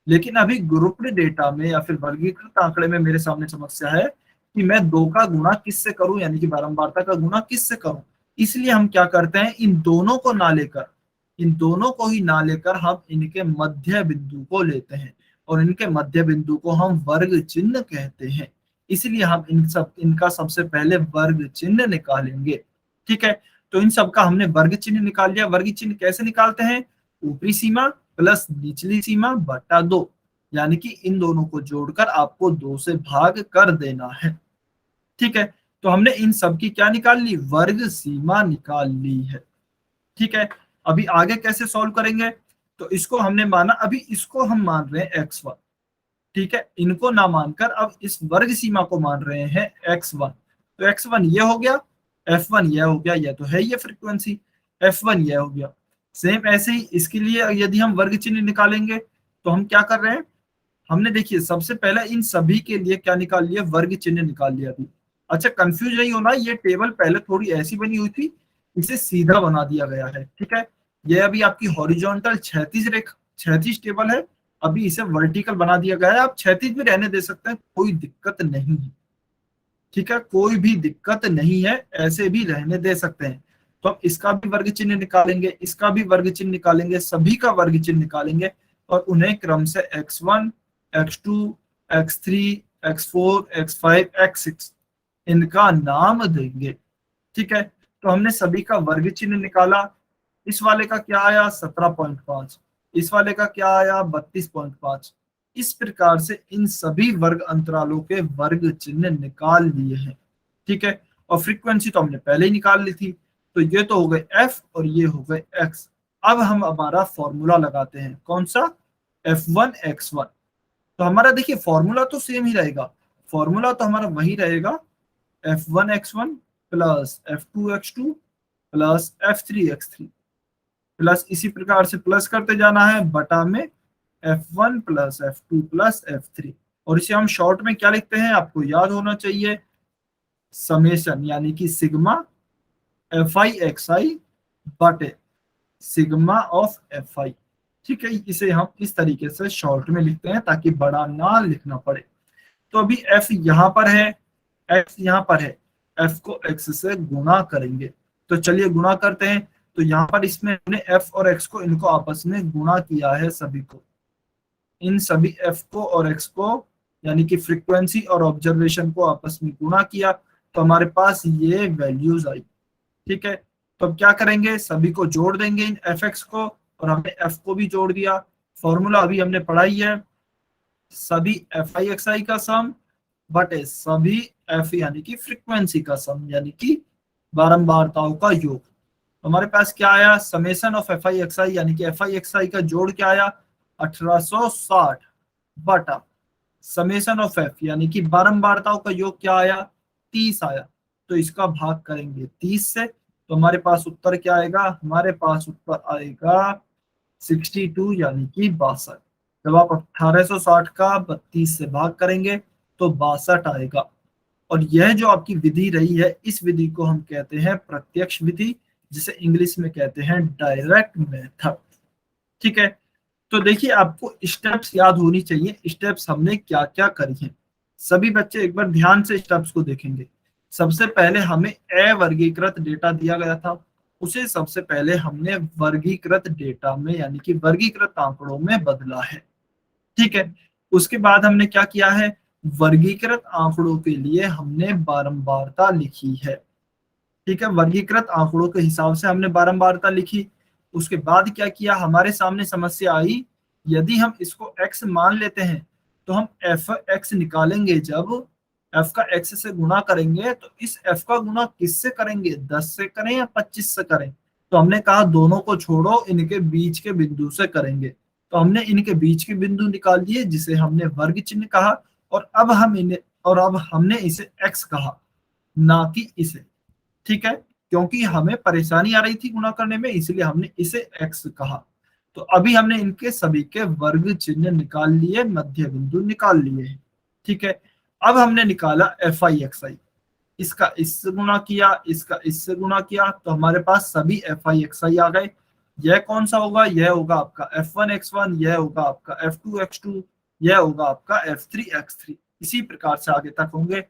लेकिन अभी ग्रुप्ड डेटा में या फिर वर्गीकृत आंकड़े में मेरे सामने समस्या है कि मैं 2 का गुणा किससे करूं, यानी कि बारंबारता का गुणा किससे करूं। इसलिए हम क्या करते हैं, इन दोनों को ना लेकर, इन दोनों को ही ना लेकर हम इनके मध्य बिंदु को लेते हैं, और इनके मध्य बिंदु को हम वर्ग चिन्ह कहते हैं। इसलिए हम इनका सबसे पहले वर्ग चिन्ह निकालेंगे। ठीक है, तो इन सब का हमने वर्ग चिन्ह निकाल लिया। वर्ग चिन्ह कैसे निकालते हैं? ऊपरी सीमा प्लस निचली सीमा बटा 2, यानी कि इन दोनों को जोड़कर आपको 2 से भाग कर देना है। ठीक है, तो हमने इन सब की क्या निकाल ली, वर्ग सीमा निकाल ली है। ठीक है, अभी आगे कैसे सॉल्व करेंगे? तो इसको हमने माना, अभी इसको हम मान रहे हैं x1। ठीक है, इनको ना मानकर अब इस वर्ग सीमा को मान रहे हैं x1। तो x1 ये हो गया, f1 ये हो गया, ये तो है ये फ्रीक्वेंसी, f1 ये हो गया। सेम ऐसे ही इसके लिए यदि हम वर्ग चिन्ह निकालेंगे तो हम क्या कर रहे हैं, हमने देखिए सबसे पहले इन सभी के लिए क्या निकाल लिया, वर्ग चिन्ह निकाल लिया अभी। अच्छा, कंफ्यूज नहीं होना, ये टेबल पहले थोड़ी ऐसी बनी हुई थी, इसे सीधा बना दिया गया है। ठीक है, ये अभी आपकी हॉरिजॉन्टल क्षैतिज टेबल है, अभी इसे वर्टिकल बना दिया गया है। आप क्षैतिज भी रहने दे सकते हैं, कोई दिक्कत नहीं है। ठीक है, कोई भी दिक्कत नहीं है, ऐसे भी रहने दे सकते हैं। तो हम इसका भी वर्ग चिन्ह निकालेंगे, इसका भी वर्ग चिन्ह निकालेंगे, सभी का वर्ग चिन्ह निकालेंगे, और उन्हें क्रम से x1 x2 x3 x4 x5 x6 इनका नाम देंगे। ठीक है, तो हमने सभी का वर्ग चिन्ह निकाला। इस वाले का क्या आया 17.5, इस वाले का क्या आया 32.5। इस प्रकार से इन सभी वर्ग अंतरालों के वर्ग चिन्ह निकाल लिए हैं। ठीक है, और फ्रीक्वेंसी तो हमने पहले ही निकाल ली थी, तो ये तो हो गए f और ये हो गए x। अब हम हमारा फॉर्मूला लगाते हैं, कौन सा, f1 x1। तो हमारा देखिए फॉर्मूला तो सेम ही रहेगा, फॉर्मूला तो हमारा वही रहेगा, f1 x1 plus f2 x2 plus f3 x3 plus इसी प्रकार से प्लस करते जाना है बटा में f1 plus f2 plus f3। और इसे हम शॉर्ट में क्या लिखते हैं, आपको याद होना चाहिए, समेशन, यानी कि सिग्मा fi xi बटे सिग्मा ऑफ एफ आई। ठीक है, इसे हम इस तरीके से शॉर्ट में लिखते हैं ताकि बड़ा ना लिखना पड़े। तो अभी एफ यहाँ पर है, एक्स यहाँ पर है, एफ को एक्स से गुणा करेंगे। तो चलिए गुणा करते हैं। तो यहाँ पर इसमें हमने एफ और एक्स को, इनको आपस में गुणा किया है सभी को, इन सभी एफ को और एक्स को, यानी कि फ्रीक्वेंसी और ऑब्जर्वेशन को आपस में गुणा किया, तो हमारे पास ये वैल्यूज आई। ठीक है, तो अब क्या करेंगे, सभी को जोड़ देंगे इन एफ एक्स को, और हमने एफ को भी जोड़ दिया। फॉर्मूला अभी हमने पढ़ाई है, सभी एफ आई एक्स आई का सम बटे सभी एफ यानी कि फ्रीक्वेंसी का सम, यानी कि बारंबारताओं का योग। हमारे पास क्या आया, summation of F I X I, यानी कि एफ आई एक्स आई का जोड़ क्या आया 1860 बटा समेशन ऑफ एफ यानी कि बारंबारताओं का योग क्या आया 30 आया। तो इसका भाग करेंगे 30 से, तो हमारे पास उत्तर क्या आएगा, हमारे पास उत्तर आएगा 62 यानी कि 62। जब आप 1860 का 32 से भाग करेंगे तो 62 आएगा। और यह जो आपकी विधि रही है, इस विधि को हम कहते हैं प्रत्यक्ष विधि, जिसे इंग्लिश में कहते हैं डायरेक्ट मेथड। ठीक है, तो देखिए आपको स्टेप्स याद होनी चाहिए, स्टेप्स हमने क्या क्या करी हैं। सभी बच्चे एक बार ध्यान से स्टेप्स को देखेंगे। सबसे पहले हमें अवर्गीकृत डेटा दिया गया था, उसे सबसे पहले हमने वर्गीकृत डेटा में यानी कि वर्गीकृत आंकड़ों में बदला है। ठीक है, उसके बाद हमने क्या किया है, वर्गीकृत आंकड़ों के लिए हमने बारंबारता लिखी है। ठीक है, वर्गीकृत आंकड़ों के हिसाब से हमने बारंबारता लिखी। उसके बाद क्या किया, हमारे सामने समस्या आई, यदि हम इसको x मान लेते हैं तो हम एफ एक्स निकालेंगे, जब f का x से गुणा करेंगे तो इस f का गुणा किससे करेंगे, 10 से करें या 25 से करें। तो हमने कहा दोनों को छोड़ो, इनके बीच के बिंदु से करेंगे। तो हमने इनके बीच के बिंदु निकाल दिए, जिसे हमने वर्ग चिन्ह कहा, और अब हमने इसे x कहा, ना कि इसे। ठीक है, क्योंकि हमें परेशानी आ रही थी गुणा करने में, इसलिए हमने इसे x कहा। तो अभी हमने इनके सभी के वर्ग चिन्ह निकाल लिए, मध्य बिंदु निकाल लिए। ठीक है, अब हमने निकाला एफ आई एक्स आई, इसका इससे गुणा किया, इसका इससे गुणा किया, तो हमारे पास सभी एफ आई एक्स आई आ गए। यह कौन सा होगा, यह होगा आपका F1 X1, यह होगा आपका F2 X2, यह होगा आपका F3 X3, इसी प्रकार से आगे तक होंगे।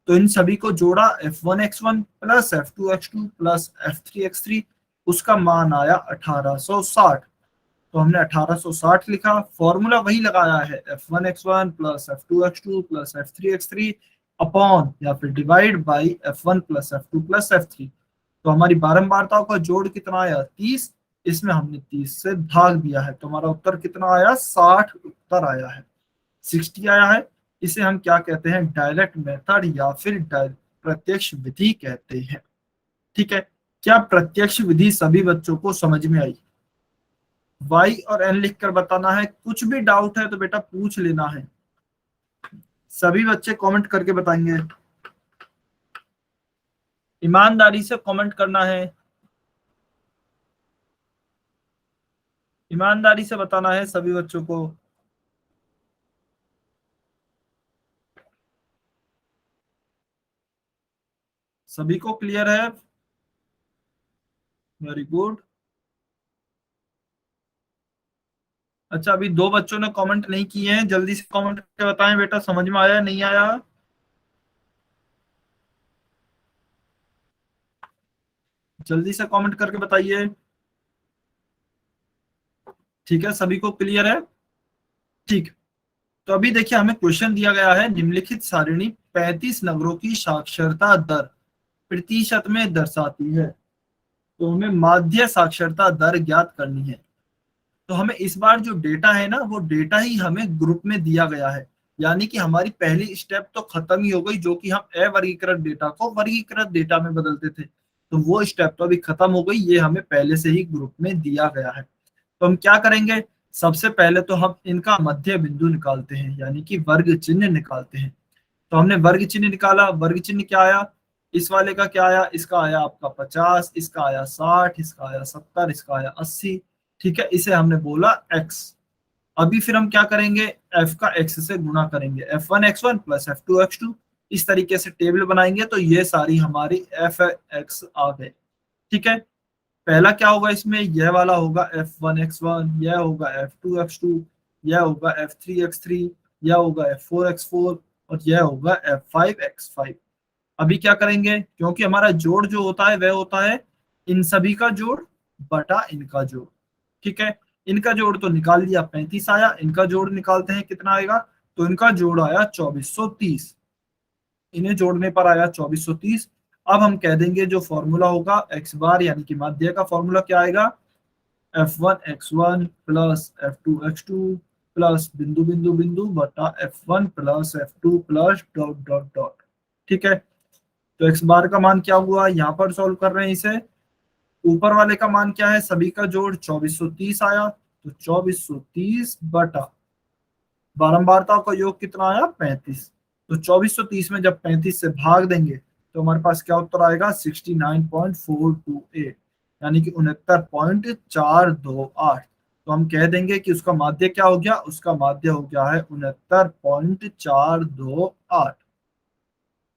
तो इन सभी को जोड़ा, F1 X1 plus F2 X2 plus F3 X3, उसका मान आया 1860। तो हमने 1860 लिखा, फॉर्मूला वही लगाया है, F1 X1 plus F2 X2 plus F3 X3 upon या फिर divide by F1 plus F2 plus F3। तो हमारी बारंबारताओं का जोड़ कितना आया 30, इसमें हमने 30 से भाग दिया है, तो हमारा उत्तर कितना आया 60 उत्तर आया है, 60 आया है। इसे हम क्या कहते हैं, डायरेक्ट मेथड या फिर प्रत्यक्ष विधि कहते हैं। ठीक है, क्या प्रत्यक्ष विधि सभी बच्चों को समझ में आई। y और n लिखकर बताना है, कुछ भी डाउट है तो बेटा पूछ लेना है। सभी बच्चे कमेंट करके बताएंगे, ईमानदारी से कमेंट करना है, ईमानदारी से बताना है सभी बच्चों को। सभी को क्लियर है, वेरी गुड। अच्छा, अभी दो बच्चों ने कमेंट नहीं किए हैं, जल्दी से कमेंट करके बताएं बेटा, समझ में आया नहीं आया। जल्दी से कमेंट करके बताइए। ठीक है, सभी को क्लियर है। ठीक, तो अभी देखिए हमें क्वेश्चन दिया गया है, निम्नलिखित सारिणी 35 नगरों की साक्षरता दर प्रतिशत में दर्शाती है। तो हमें माध्य साक्षरता दर ज्ञात करनी है। तो हमें इस बार जो डेटा है ना, वो डेटा ही हमें ग्रुप में दिया गया है, यानी कि हमारी पहली स्टेप तो खत्म ही हो गई, जो कि हम अवर्गीकृत डेटा को वर्गीकृत डेटा में बदलते थे। तो वो स्टेप तो अभी खत्म हो गई, ये हमें पहले से ही ग्रुप में दिया गया है। तो हम क्या करेंगे, सबसे पहले तो हम इनका मध्य बिंदु निकालते हैं, यानी कि वर्ग चिन्ह निकालते हैं। तो हमने वर्ग चिन्ह निकाला, वर्ग चिन्ह क्या आया, इस वाले का क्या आया, इसका आया आपका 50, इसका आया 60, इसका आया 70, इसका आया 80। ठीक है, इसे हमने बोला x। अभी फिर हम क्या करेंगे, f का x से गुणा करेंगे, F1 X1 plus F2 X2, इस तरीके से टेबल बनाएंगे, तो ये सारी हमारी f x आ गए। ठीक है, पहला क्या होगा इसमें, यह वाला होगा f1x1, यह होगा f2x2, यह होगा f3x3, यह होगा f4x4 और यह होगा f5x5। अभी क्या करेंगे, क्योंकि हमारा जोड़ जो होता है वह होता है इन सभी का जोड़ बटा इनका जोड़। ठीक है, इनका जोड़ तो निकाल लिया 35 आया, इनका जोड़ निकालते हैं कितना आएगा, तो इनका जोड़ आया 2430, इन्हें जोड़ने पर आया 2430। अब हम कह देंगे जो फॉर्मूला होगा एक्स बार यानी कि माध्य का फॉर्मूला क्या आएगा, f1x1 प्लस f2x2 प्लस बिंदु बिंदु बिंदु बटा f1 plus f2 plus dot dot dot. ठीक है, तो एक्स बार का मान क्या हुआ, यहाँ पर सॉल्व कर रहे हैं इसे, ऊपर वाले का मान क्या है, सभी का जोड़ 2430 आया, तो 2430 बटा बारंबारताओं का योग कितना आया 35। तो 2430 में जब 35 से भाग देंगे तो हमारे पास क्या उत्तर आएगा 69.428 यानी कि 69.428। तो हम कह देंगे कि उसका माध्य क्या हो गया, उसका माध्य हो गया है 69.428।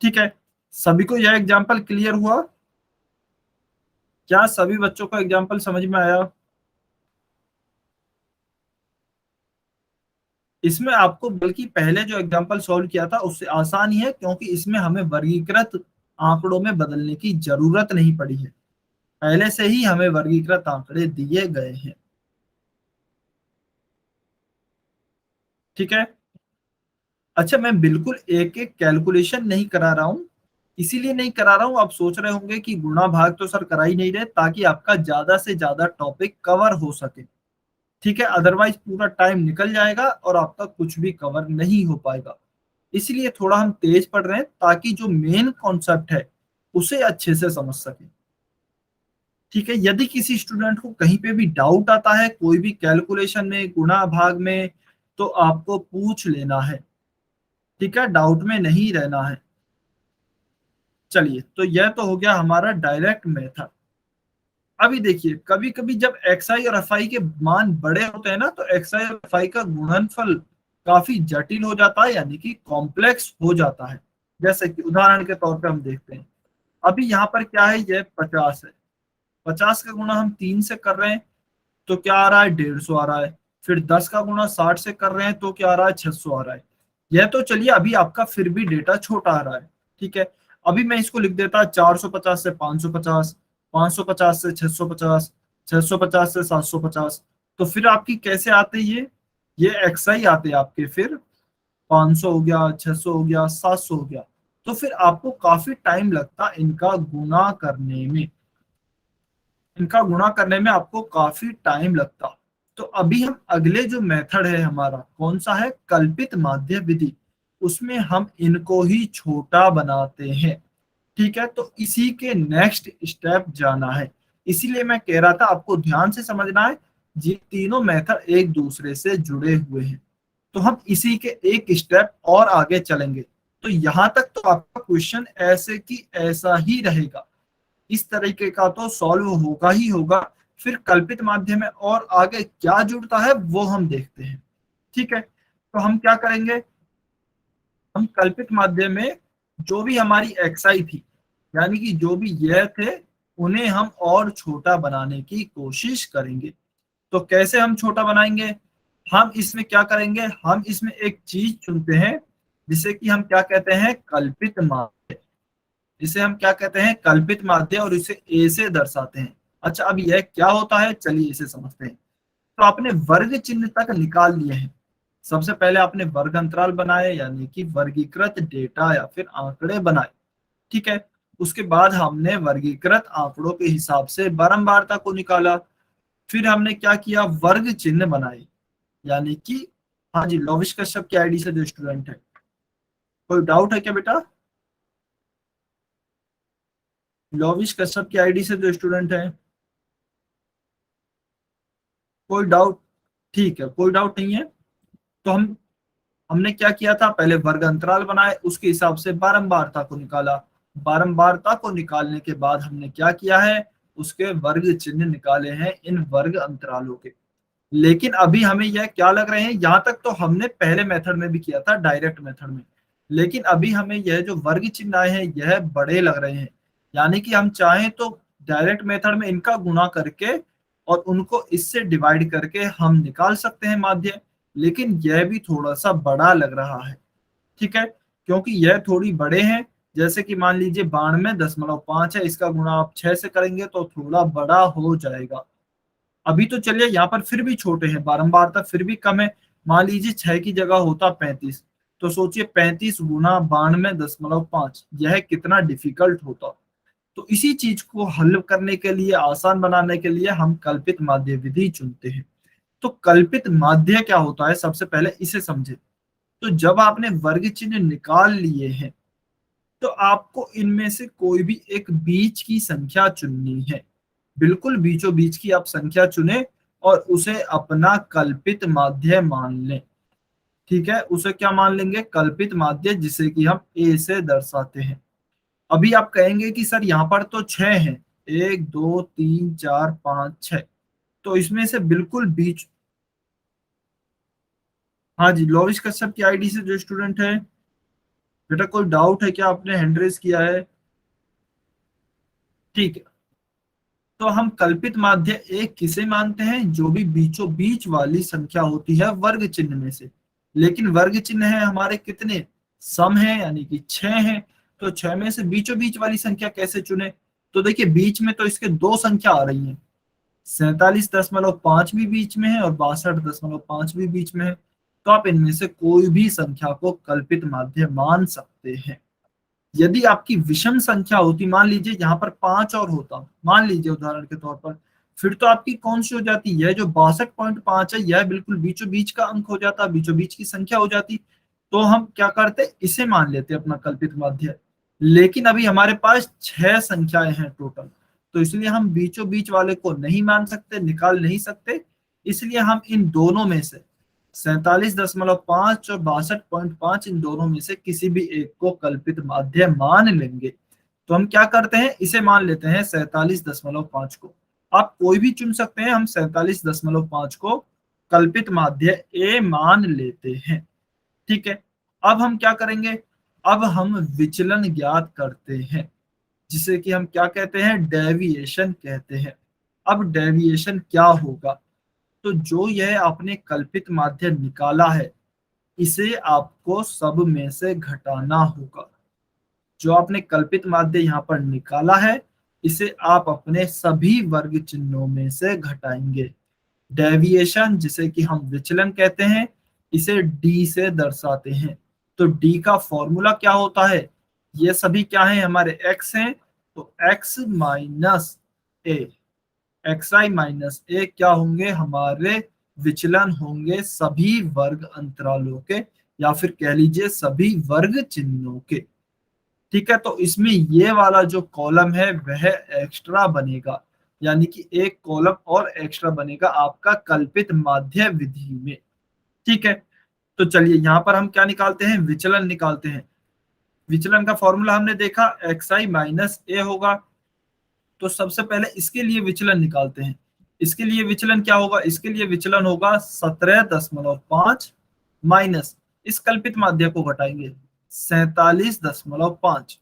ठीक है, सभी को यह एग्जाम्पल क्लियर हुआ, क्या सभी बच्चों को एग्जाम्पल समझ में आया। इसमें आपको बल्कि पहले जो एग्जाम्पल सॉल्व किया था उससे आसान ही है, क्योंकि इसमें हमें वर्गीकृत आंकड़ों में बदलने की जरूरत नहीं पड़ी है, पहले से ही हमें वर्गीकृत आंकड़े दिए गए हैं। ठीक है, अच्छा मैं बिल्कुल एक एक कैलकुलेशन नहीं करा रहा हूं, इसीलिए नहीं करा रहा हूं, आप सोच रहे होंगे कि गुणा भाग तो सर करा ही नहीं रहे, ताकि आपका ज्यादा से ज्यादा टॉपिक कवर हो सके। ठीक है, अदरवाइज पूरा टाइम निकल जाएगा और आपका कुछ भी कवर नहीं हो पाएगा। इसलिए थोड़ा हम तेज पढ़ रहे हैं ताकि जो मेन कॉन्सेप्ट है उसे अच्छे से समझ सके। ठीक है, यदि किसी स्टूडेंट को कहीं पे भी डाउट आता है कोई भी कैलकुलेशन में, गुणा भाग में, तो आपको पूछ लेना है। ठीक है, डाउट में नहीं रहना है। चलिए, तो यह तो हो गया हमारा डायरेक्ट मेथड। अभी देखिए, कभी कभी जब xi और fi के मान बड़े होते हैं ना, तो xi और fi का गुणनफल काफी जटिल हो जाता है, यानी कि कॉम्प्लेक्स हो जाता है। जैसे कि उदाहरण के तौर पे हम देखते हैं, अभी यहाँ पर क्या है, यह 50 है, 50 का गुणा हम 3 से कर रहे हैं तो क्या आ रहा है 150 आ रहा है, फिर 10 का गुणा 60 से कर रहे हैं तो क्या आ रहा है 600 आ रहा है। यह तो चलिए अभी आपका फिर भी डेटा छोटा आ रहा है। ठीक है, अभी मैं इसको लिख देता 450 से 550, 550 से 650, 650 से 750, तो फिर आपकी कैसे आते ये एक्सआई आते आपके, फिर 500 हो गया, 600 हो गया, 700 हो गया। तो फिर आपको काफी टाइम लगता इनका गुणा करने में, इनका गुणा करने में आपको काफी टाइम लगता। तो अभी हम अगले जो मेथड है हमारा कौन सा है, कल्पित माध्य विधि, उसमें हम इनको ही छोटा बनाते हैं। ठीक है, तो इसी के नेक्स्ट स्टेप जाना है, इसीलिए मैं कह रहा था आपको ध्यान से समझना है, ये तीनों मेथड एक दूसरे से जुड़े हुए हैं। तो हम इसी के एक स्टेप और आगे चलेंगे। तो यहां तक तो आपका क्वेश्चन ऐसे की ऐसा ही रहेगा, इस तरीके का तो सॉल्व होगा ही होगा। फिर कल्पित माध्यम में और आगे क्या जुड़ता है वो हम देखते हैं। ठीक है, तो हम क्या करेंगे, हम कल्पित माध्यम में जो भी हमारी एक्सआई थी, यानी कि जो भी यह थे, उन्हें हम और छोटा बनाने की कोशिश करेंगे। तो कैसे हम छोटा बनाएंगे, हम इसमें क्या करेंगे, हम इसमें एक चीज चुनते हैं जिसे कि हम क्या कहते हैं, कल्पित माध्य। इसे हम क्या कहते हैं, कल्पित माध्य, और इसे ए से दर्शाते हैं। अच्छा, अब यह क्या होता है, चलिए इसे समझते हैं। तो आपने वर्ग चिन्ह तक निकाल लिए हैं, सबसे पहले आपने वर्ग अंतराल बनाए, यानी कि वर्गीकृत डेटा या फिर आंकड़े बनाए। ठीक है, उसके बाद हमने वर्गीकृत आंकड़ों के हिसाब से बारंबारता को निकाला। फिर हमने क्या किया, वर्ग चिन्ह बनाए, यानी कि हाँ जी, लोविश कश्यप की आईडी से जो स्टूडेंट है, कोई डाउट है क्या बेटा, लोविश कश्यप की आईडी से जो स्टूडेंट है, कोई डाउट, ठीक है कोई डाउट नहीं है। तो हमने क्या किया था, पहले वर्ग अंतराल बनाए, उसके हिसाब से बारंबारता को निकाला। बारंबारता को निकालने के बाद हमने क्या किया है, उसके वर्ग चिन्ह निकाले हैं इन वर्ग अंतरालों के। लेकिन अभी हमें यह क्या लग रहे हैं, यहां तक तो हमने पहले मेथड में भी किया था, डायरेक्ट मेथड में, लेकिन अभी हमें यह जो वर्ग चिन्ह आए हैं यह बड़े लग रहे हैं, यानी कि हम चाहें तो डायरेक्ट मेथड में इनका गुणा करके और उनको इससे डिवाइड करके हम निकाल सकते हैं माध्य, लेकिन यह भी थोड़ा सा बड़ा लग रहा है, ठीक है, क्योंकि यह थोड़ी बड़े हैं। जैसे कि मान लीजिए 92.5 है, इसका गुणा आप 6 से करेंगे तो थोड़ा बड़ा हो जाएगा। अभी तो चलिए यहाँ पर फिर भी छोटे हैं, बारंबारता फिर भी कम है। मान लीजिए 6 की जगह होता 35, तो सोचिए 35 गुना 92.5, यह कितना डिफिकल्ट होता। तो इसी चीज को हल करने के लिए, आसान बनाने के लिए हम कल्पित माध्य विधि चुनते हैं। तो कल्पित माध्य क्या होता है, सबसे पहले इसे समझे। तो जब आपने वर्ग चिन्ह निकाल लिए हैं, तो आपको इनमें से कोई भी एक बीच की संख्या चुननी है। बिल्कुल बीचों बीच की आप संख्या चुने और उसे अपना कल्पित माध्य मान लें, ठीक है। उसे क्या मान लेंगे, कल्पित माध्य, जिसे कि हम ए से दर्शाते हैं। अभी आप कहेंगे कि सर यहाँ पर तो 6 हैं, 1 2 3 4 5 6, तो इसमें से बिल्कुल बीच। हाँ जी, लोविश कश्यप की आईडी से जो स्टूडेंट है, बेटा कोई डाउट है क्या, आपने हैंड रेज किया है, ठीक है। तो हम कल्पित माध्य एक किसे मानते हैं, जो भी बीचों बीच वाली संख्या होती है वर्ग चिन्ह में से। लेकिन वर्ग चिन्ह है हमारे कितने, सम है, यानी कि 6 है। तो 6 में से बीचों बीच वाली संख्या कैसे चुने, तो देखिए बीच में तो इसके दो संख्या आ रही है, 47.5 भी बीच में है और 62.5 भी बीच में है। तो आप इनमें से कोई भी संख्या को कल्पित माध्य मान सकते हैं। यदि आपकी विषम संख्या होती, मान लीजिए यहाँ पर 5 और होता, मान लीजिए उदाहरण के तौर पर, फिर तो आपकी कौन सी हो जाती, यह जो 62.5 है, यह बिल्कुल बीचों बीच का अंक हो जाता, बीचों बीच की संख्या हो जाती। तो हम क्या करते, इसे मान लेते अपना कल्पित माध्य। लेकिन अभी हमारे पास 6 संख्याएं हैं टोटल, तो इसलिए हम बीचों बीच वाले को नहीं मान सकते, निकाल नहीं सकते। इसलिए हम इन दोनों में से 47.5 और 62.5, इन दोनों में से किसी भी एक को कल्पित माध्य मान लेंगे। तो हम क्या करते हैं, इसे मान लेते हैं 47.5 को। आप कोई भी चुन सकते हैं, हम 47.5 को कल्पित माध्य ए मान लेते हैं, ठीक है। अब हम क्या करेंगे, अब हम विचलन ज्ञात करते हैं, जिसे कि हम क्या कहते हैं, डेविएशन कहते हैं। अब डेविएशन क्या होगा, तो जो यह आपने कल्पित माध्य निकाला है, इसे आपको सब में से घटाना होगा। जो आपने कल्पित माध्य यहाँ पर निकाला है, इसे आप अपने सभी वर्ग चिन्हों में से घटाएंगे। डेविएशन, जिसे कि हम विचलन कहते हैं, इसे डी से दर्शाते हैं। तो डी का फॉर्मूला क्या होता है, ये सभी क्या है, हमारे एक्स हैं, तो एक्स माइनस ए, एक्स आई माइनस ए क्या होंगे, हमारे विचलन होंगे सभी वर्ग अंतरालों के, या फिर कह लीजिए सभी वर्ग चिन्हों के, ठीक है। तो इसमें ये वाला जो कॉलम है वह एक्स्ट्रा बनेगा, यानी कि एक कॉलम और एक्स्ट्रा बनेगा आपका कल्पित माध्य विधि में, ठीक है। तो चलिए यहाँ पर हम क्या निकालते हैं, विचलन निकालते हैं। विचलन का फॉर्मूला हमने देखा, एक्स आई माइनस ए होगा। तो सबसे पहले इसके लिए विचलन निकालते हैं। इसके लिए विचलन क्या होगा, इसके लिए विचलन होगा 17.5 माइनस, इस कल्पित माध्य को घटाएंगे 47.5।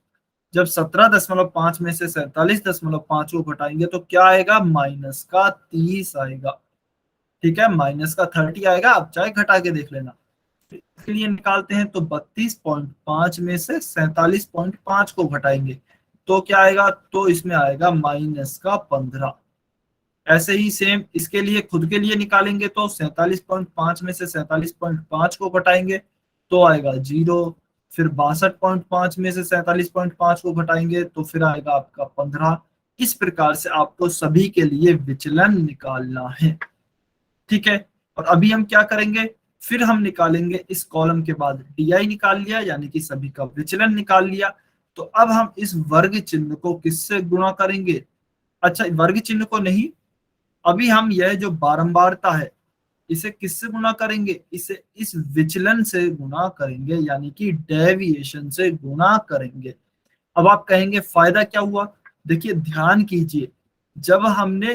जब 17.5 में से 47.5 को घटाएंगे तो क्या आएगा, माइनस का 30 आएगा, ठीक है, माइनस का 30 आएगा, आप चाहे घटा के देख लेना। इसके लिए निकालते हैं, तो 32.5 में से 47.5 को घटाएंगे तो क्या आएगा, तो इसमें आएगा माइनस का 15। ऐसे ही सेम इसके लिए खुद के लिए निकालेंगे, तो 47.5 में से 47.5 को घटाएंगे तो आएगा 0। फिर 62.5 में से 47.5 को घटाएंगे तो फिर आएगा आपका 15। इस प्रकार से आपको सभी के लिए विचलन निकालना है, ठीक है। और अभी हम क्या करेंगे, फिर हम निकालेंगे इस कॉलम के बाद डी आई निकाल लिया, यानी कि सभी का विचलन निकाल लिया। तो अब हम इस वर्ग चिन्ह को किससे गुणा करेंगे, अच्छा वर्ग चिन्ह को नहीं, अभी हम यह जो बारंबारता है इसे किससे गुणा करेंगे, इसे इस विचलन से गुणा करेंगे, यानी कि डेविएशन से गुणा करेंगे। अब आप कहेंगे फायदा क्या हुआ, देखिए ध्यान कीजिए, जब हमने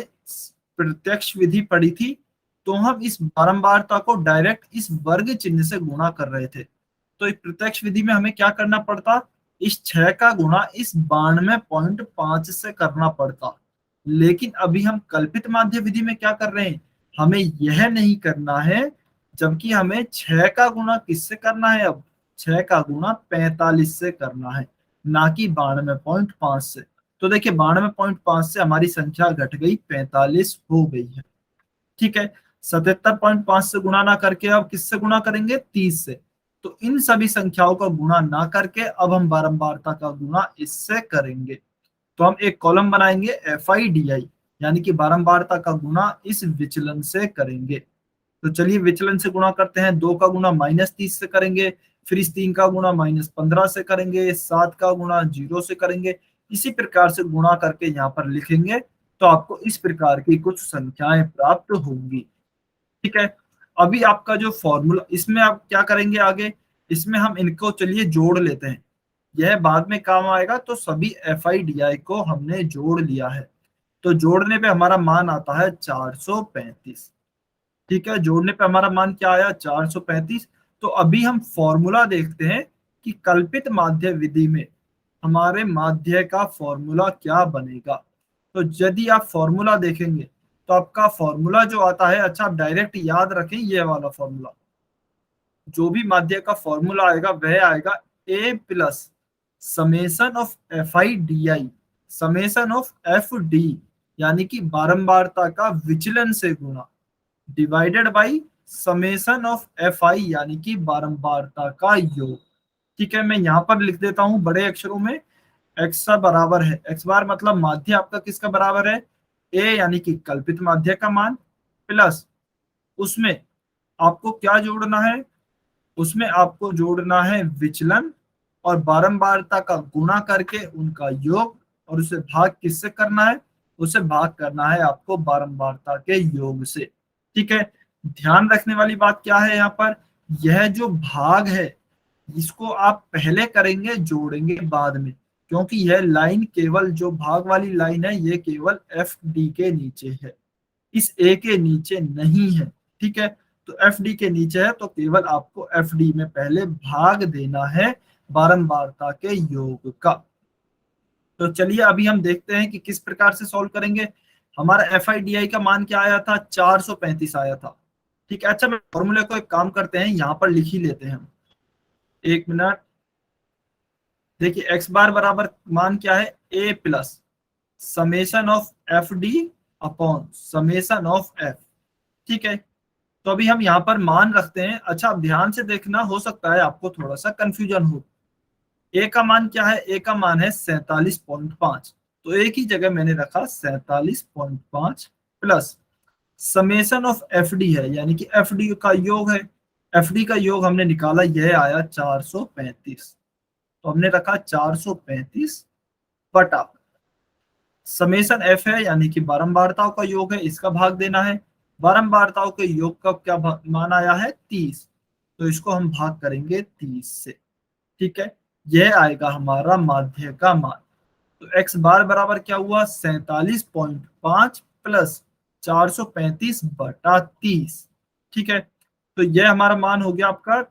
प्रत्यक्ष विधि पढ़ी थी तो हम इस बारंबारता को डायरेक्ट इस वर्ग चिन्ह से गुणा कर रहे थे। तो इस प्रत्यक्ष विधि में हमें क्या करना पड़ता, इस 6 का गुणा इस 92.5 से करना पड़ता। लेकिन अभी हम कल्पित माध्य विधि में क्या कर रहे हैं, हमें यह नहीं करना है, जबकि हमें 6 का गुणा किससे करना है, अब 6 का गुणा 45 से करना है, ना कि 92.5 से। तो देखिए 92.5 से हमारी संख्या घट गई, 45 हो गई है। ठीक है, 77.5 से गुणा ना करके अब किससे गुणा करेंगे, 30 से। तो इन सभी संख्याओं का गुणा ना करके अब हम बारंबारता का गुणा इससे करेंगे। तो हम एक कॉलम बनाएंगे एफ आई डी आई, यानी कि बारंबारता का गुणा इस विचलन से करेंगे। तो चलिए विचलन से गुणा करते हैं, 2 का गुणा -30 से करेंगे, फिर इस 3 का गुणा -15 से करेंगे, 7 का गुणा 0 से करेंगे। इसी प्रकार से गुणा करके यहाँ पर लिखेंगे तो आपको इस प्रकार की कुछ संख्याएं प्राप्त होंगी। ठीक है, अभी आपका जो फॉर्मूला, इसमें आप क्या करेंगे आगे, इसमें हम इनको चलिए जोड़ लेते हैं, यह बाद में काम आएगा। तो सभी एफ आई डी आई को हमने जोड़ लिया है, तो जोड़ने पे हमारा मान आता है 435। ठीक है, जोड़ने पे हमारा मान क्या आया, 435। तो अभी हम फॉर्मूला देखते हैं कि कल्पित माध्य विधि में हमारे माध्य का फॉर्मूला क्या बनेगा। तो यदि आप फॉर्मूला देखेंगे तो आपका फॉर्मूला जो आता है, अच्छा आप डायरेक्ट याद रखें ये वाला फॉर्मूला, जो भी माध्य का फॉर्मूला आएगा वह आएगा A plus summation of F I D I, summation of F D, यानी कि बारंबारता का विचलन से गुणा, divided by summation of F I, यानी कि बारंबारता का योग। ठीक है, मैं यहाँ पर लिख देता हूँ बड़े अक्षरों में, एक्स बराबर है, एक्स बार मतलब माध्य आपका किसका बराबर है, ए यानी कि कल्पित माध्य का मान, प्लस उसमें आपको क्या जोड़ना है, उसमें आपको जोड़ना है विचलन, और बारंबारता का गुणा करके उनका योग, और उसे भाग किससे करना है, उसे भाग करना है आपको बारंबारता के योग से। ठीक है, ध्यान रखने वाली बात क्या है यहाँ पर, यह जो भाग है इसको आप पहले करेंगे, जोड़ेंगे बाद में, क्योंकि यह लाइन केवल जो भाग वाली लाइन है ये केवल एफ डी के नीचे है, इस ए के नीचे नहीं है। ठीक है, तो एफ डी के नीचे है, तो केवल आपको एफ डी में पहले भाग देना है बारंबारता के योग का। तो चलिए अभी हम देखते हैं कि किस प्रकार से सॉल्व करेंगे। हमारा एफ आई डी आई का मान क्या आया था, 435 आया था। ठीक है, अच्छा मैं फॉर्मूले को एक काम करते हैं, यहाँ पर लिख ही लेते हैं हम, एक मिनट। देखिए एक्स बार बराबर मान क्या है, A plus summation of F D upon summation of F. ठीक है, तो अभी हम यहाँ पर मान रखते हैं। अच्छा आप ध्यान से देखना, हो सकता है आपको थोड़ा सा कंफ्यूजन हो। ए का मान क्या है, ए का मान है 47.5, तो एक ही जगह मैंने रखा 47.5 plus summation of F D है, यानी कि एफ डी का योग है, एफ डी का योग हमने निकाला, यह आया 435। तो हमने रखा 435 बटा समेशन एफ है, यानी कि बारंबारताओं का योग है, इसका भाग देना है। बारंबारताओं के योग का क्या मान आया है, 30, तो इसको हम भाग करेंगे 30 से। ठीक है, यह आएगा हमारा माध्य का मान। तो एक्स बार बराबर क्या हुआ, 47.5 प्लस 435 बटा 30। ठीक है, तो यह हमारा मान हो गया आपका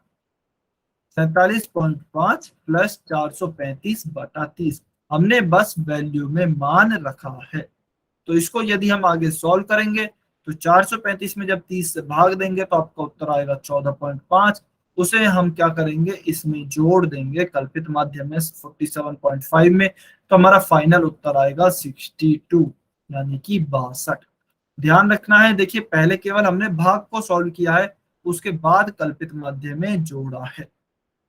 47.5 प्लस 435 बटा 30। हमने बस वैल्यू में मान रखा है। तो इसको यदि हम आगे सॉल्व करेंगे तो 435 में जब 30 से भाग देंगे तो आपका उत्तर आएगा 14.5। उसे हम क्या करेंगे, इसमें जोड़ देंगे कल्पित माध्यम में 47.5 में, तो हमारा फाइनल उत्तर आएगा 62, यानी कि 62। ध्यान रखना है, देखिए पहले केवल हमने भाग को सॉल्व किया है, उसके बाद कल्पित माध्य में जोड़ा है।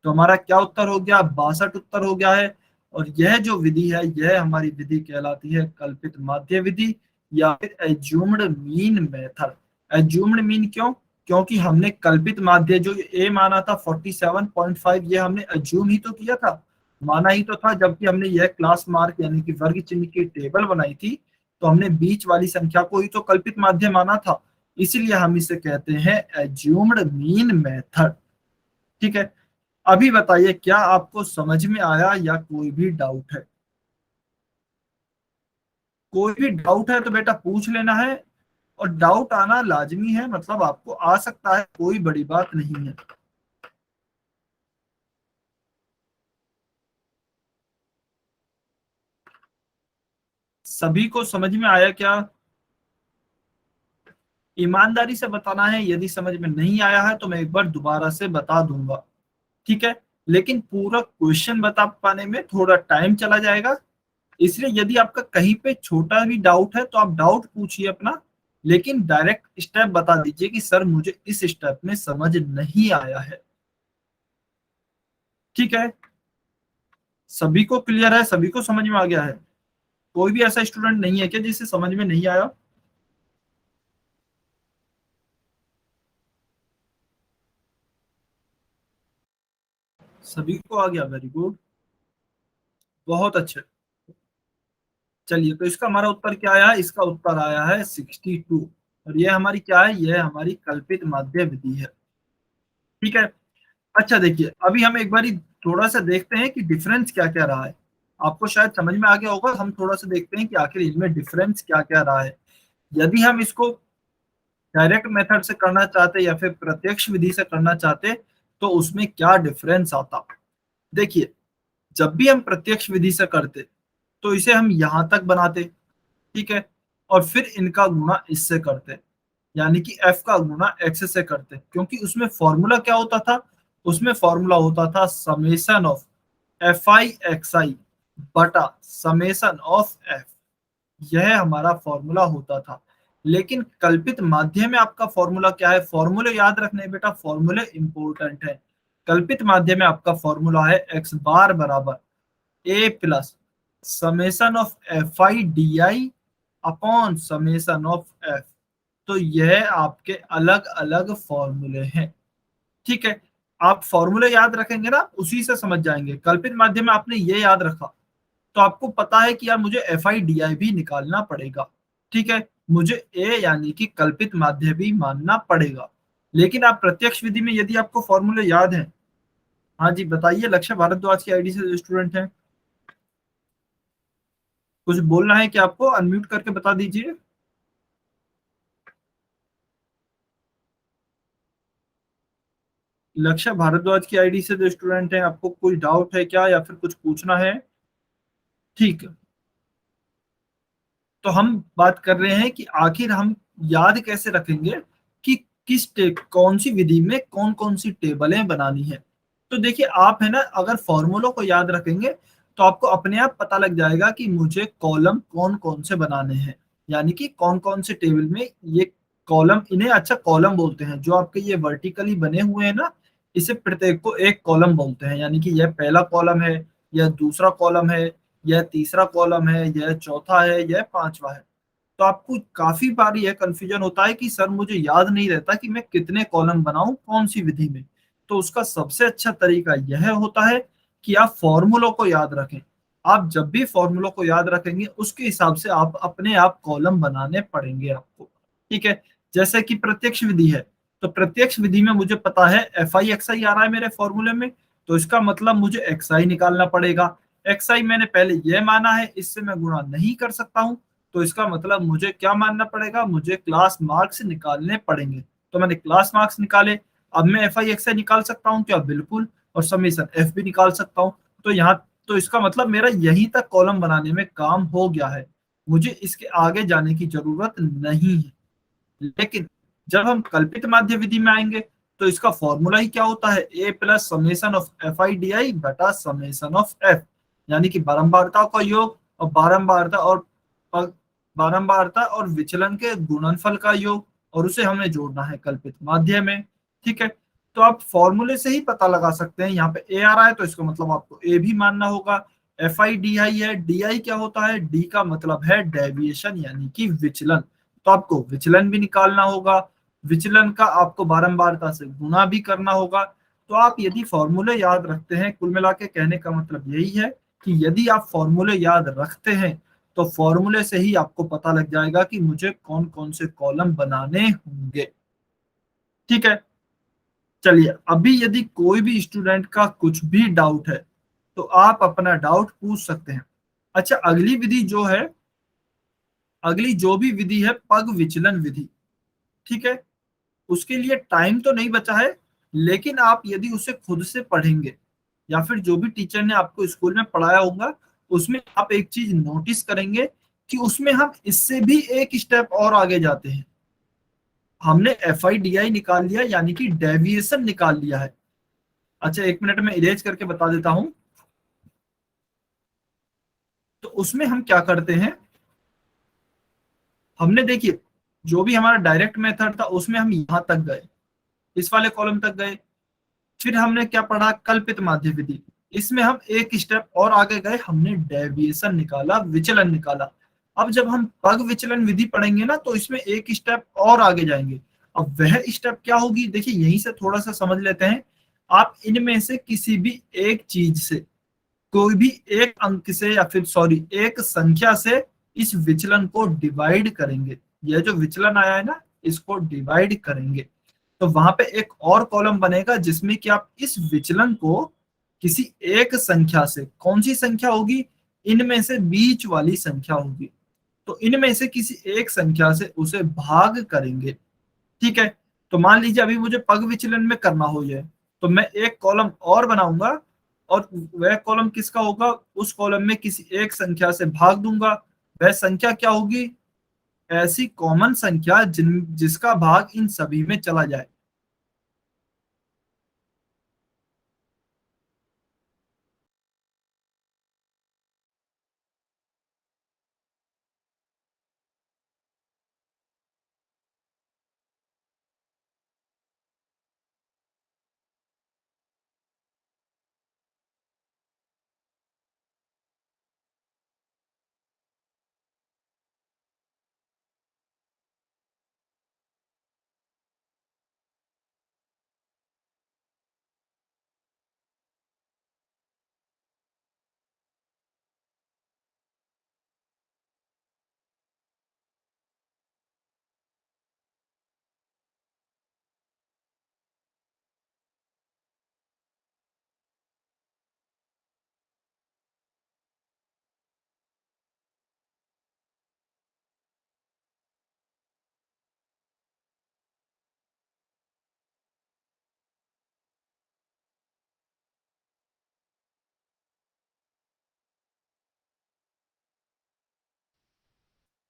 तो हमारा क्या उत्तर हो गया, 62 उत्तर हो गया है। और यह जो विधि है यह हमारी विधि कहलाती है कल्पित माध्य विधि, या फिर assumed mean method. Assumed mean क्यों, क्योंकि हमने कल्पित माध्य जो ए माना था 47.5, ये हमने एज्यूम ही तो किया था, माना ही तो था, जबकि हमने यह क्लास मार्क यानी कि वर्ग चिन्ह की टेबल बनाई थी, तो हमने बीच वाली संख्या को ही तो कल्पित माध्य माना था, इसीलिए हम इसे कहते हैं एज्यूम्ड मीन मेथड। ठीक है, अभी बताइए क्या आपको समझ में आया या कोई भी डाउट है, कोई भी डाउट है तो बेटा पूछ लेना है। और डाउट आना लाजमी है, मतलब आपको आ सकता है, कोई बड़ी बात नहीं है। सभी को समझ में आया क्या? ईमानदारी से बताना है, यदि समझ में नहीं आया है तो मैं एक बार दोबारा से बता दूंगा, ठीक है? लेकिन पूरा क्वेश्चन बता पाने में थोड़ा टाइम चला जाएगा, इसलिए यदि आपका कहीं पे छोटा भी डाउट है तो आप डाउट पूछिए अपना, लेकिन डायरेक्ट स्टेप बता दीजिए कि सर मुझे इस स्टेप में समझ नहीं आया है, ठीक है? सभी को क्लियर है, सभी को समझ में आ गया है? कोई भी ऐसा स्टूडेंट नहीं है क्या जिसे समझ में नहीं आया? सभी को आ गया, वेरी गुड, बहुत अच्छे। चलिए, तो इसका हमारा उत्तर क्या आया? इसका उत्तर आया है 62। और ये हमारी क्या है? ये हमारी कल्पित माध्य विधि है, ठीक है? अच्छा देखिए, अभी हम एक बारी थोड़ा सा देखते हैं कि डिफरेंस क्या क्या रहा है। आपको शायद समझ में आ गया होगा, हम थोड़ा सा देखते हैं कि आखिर इनमें डिफरेंस क्या क्या रहा है। यदि हम इसको डायरेक्ट मेथड से करना चाहते या फिर प्रत्यक्ष विधि से करना चाहते तो उसमें क्या डिफरेंस आता। देखिए, जब भी हम प्रत्यक्ष विधि से करते तो इसे हम यहां तक बनाते, ठीक है? और फिर इनका गुणा इससे करते, यानी कि f का गुणा x से करते, क्योंकि उसमें फॉर्मूला क्या होता था? उसमें फॉर्मूला होता था summation of F I X I बटा समेशन ऑफ f। यह हमारा फॉर्मूला होता था। लेकिन कल्पित माध्यम में आपका फॉर्मूला क्या है? फॉर्मूले याद रखने बेटा, फॉर्मूले इंपॉर्टेंट है। कल्पित माध्यम में आपका फॉर्मूला है एक्स बार बराबर A plus summation of F I D I upon summation of F. तो यह आपके अलग अलग फॉर्मूले हैं, ठीक है? आप फॉर्मूले याद रखेंगे ना, उसी से समझ जाएंगे। कल्पित माध्यम में आपने ये याद रखा तो आपको पता है कि यार मुझे एफ आई डी आई भी निकालना पड़ेगा, ठीक है? मुझे ए यानी कि कल्पित माध्य भी मानना पड़ेगा। लेकिन आप प्रत्यक्ष विधि में यदि आपको फॉर्मूले याद है, हाँ जी बताइए, लक्ष्य भारद्वाज की आईडी से जो स्टूडेंट हैं, कुछ बोलना है कि आपको? अनम्यूट करके बता दीजिए। लक्ष्य भारद्वाज की आईडी से जो स्टूडेंट हैं, आपको कोई डाउट है क्या या फिर कुछ पूछना है? ठीक है, तो हम बात कर रहे हैं कि आखिर हम याद कैसे रखेंगे कि कौन सी विधि में कौन कौन सी टेबलें बनानी है। तो देखिए, आप है ना, अगर फॉर्मूलों को याद रखेंगे तो आपको अपने आप पता लग जाएगा कि मुझे कॉलम कौन कौन से बनाने हैं, यानी कि कौन कौन से टेबल में ये कॉलम, इन्हें अच्छा कॉलम बोलते हैं। जो आपके ये वर्टिकली बने हुए हैं ना, इसे प्रत्येक को एक कॉलम बोलते हैं, यानी कि यह पहला कॉलम है, यह दूसरा कॉलम है, यह तीसरा कॉलम है, यह चौथा है, यह पांचवा है। तो आपको काफी बार यह कंफ्यूजन होता है कि सर मुझे याद नहीं रहता कि मैं कितने कॉलम बनाऊं कौन सी विधि में। तो उसका सबसे अच्छा तरीका यह होता है कि आप फॉर्मूलों को याद रखें। आप जब भी फॉर्मूलों को याद रखेंगे उसके हिसाब से आप अपने आप कॉलम बनाने पड़ेंगे आपको, ठीक है? जैसे कि प्रत्यक्ष विधि है, तो प्रत्यक्ष विधि में मुझे पता है एफ आई एक्स आई आ रहा है मेरे फॉर्मूले में, तो इसका मतलब मुझे एक्स आई निकालना पड़ेगा। एक्स आई मैंने पहले यह माना है, इससे मैं गुणा नहीं कर सकता हूं, तो इसका मतलब मुझे क्या मानना पड़ेगा? मुझे क्लास मार्क्स निकालने पड़ेंगे। तो मैंने क्लास मार्क्स निकाले, अब मैं एफ आई एक्स आई निकाल सकता हूँ क्या? बिल्कुल। और समीशन एफ भी निकाल सकता हूँ। तो यहाँ, तो इसका मतलब मेरा यहीं तक कॉलम बनाने में काम हो गया है, मुझे इसके आगे जाने की जरूरत नहीं है। लेकिन जब हम कल्पित माध्य विधि में आएंगे तो इसका फॉर्मूला ही क्या होता है? A plus summation of F I D I बटा समेशन ऑफ एफ, यानी कि बारंबारता का योग और बारंबारता और विचलन के गुणनफल का योग, और उसे हमें जोड़ना है कल्पित माध्य में, ठीक है? तो आप फॉर्मूले से ही पता लगा सकते हैं। यहाँ पे ए आ रहा है तो इसका मतलब आपको ए भी मानना होगा। एफ आई डी आई है, डी आई क्या होता है? डी का मतलब है डेविएशन, यानी कि विचलन। तो आपको विचलन भी निकालना होगा, विचलन का आपको बारंबारता से गुणा भी करना होगा। तो आप यदि फॉर्मूले याद रखते हैं, कुल मिला के कहने का मतलब यही है कि यदि आप फॉर्मूले याद रखते हैं तो फॉर्मूले से ही आपको पता लग जाएगा कि मुझे कौन कौन से कॉलम बनाने होंगे, ठीक है? चलिए, अभी यदि कोई भी स्टूडेंट का कुछ भी डाउट है तो आप अपना डाउट पूछ सकते हैं। अच्छा, अगली विधि जो है, अगली जो भी विधि है पग विचलन विधि, ठीक है? उसके लिए टाइम तो नहीं बचा है, लेकिन आप यदि उसे खुद से पढ़ेंगे या फिर जो भी टीचर ने आपको स्कूल में पढ़ाया होगा, उसमें आप एक चीज नोटिस करेंगे कि उसमें हम इससे भी एक स्टेप और आगे जाते हैं। हमने FIDI निकाल लिया, यानी कि डेविएशन निकाल लिया है। अच्छा, 1 मिनट में इरेज करके बता देता हूं। तो उसमें हम क्या करते हैं, हमने देखिए जो भी हमारा डायरेक्ट मेथड था उसमें हम यहां तक गए, इस वाले कॉलम तक गए। फिर हमने क्या पढ़ा, कल्पित माध्य विधि। इसमें हम एक स्टेप और आगे गए, हमने डेविएशन निकाला, विचलन निकाला। अब जब हम पग विचलन विधि पढ़ेंगे ना, तो इसमें एक स्टेप और आगे जाएंगे। अब वह स्टेप क्या होगी, देखिए यहीं से थोड़ा सा समझ लेते हैं। आप इनमें से किसी भी एक चीज से, कोई भी एक अंक से, या फिर सॉरी एक संख्या से इस विचलन को डिवाइड करेंगे। यह जो विचलन आया है ना, इसको डिवाइड करेंगे, तो वहां पे एक और कॉलम बनेगा जिसमें कि आप इस विचलन को किसी एक संख्या से, कौन सी संख्या होगी, इनमें से बीच वाली संख्या होगी, तो इनमें से किसी एक संख्या से उसे भाग करेंगे। ठीक है, तो मान लीजिए अभी मुझे पग विचलन में करना हो जाए, तो मैं एक कॉलम और बनाऊंगा, और वह कॉलम किसका होगा, उस कॉलम में किसी एक संख्या से भाग दूंगा। वह संख्या क्या होगी, ऐसी कॉमन संख्या जिसका भाग इन सभी में चला जाए।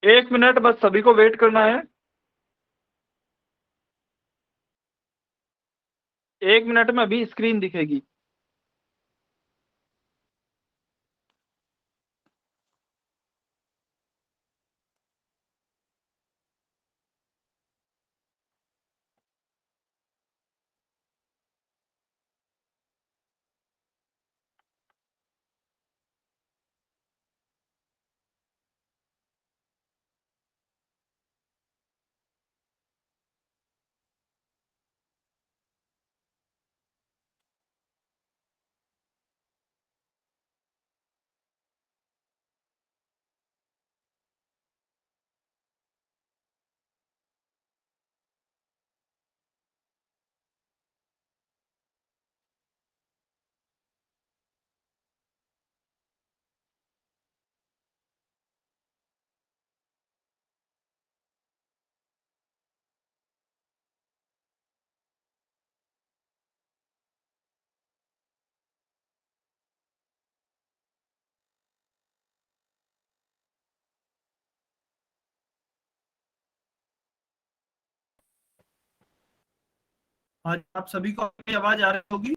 1 मिनट बस, सभी को वेट करना है। 1 मिनट में अभी स्क्रीन दिखेगी। हाँ जी, आप सभी को अपनी आवाज आ रही होगी।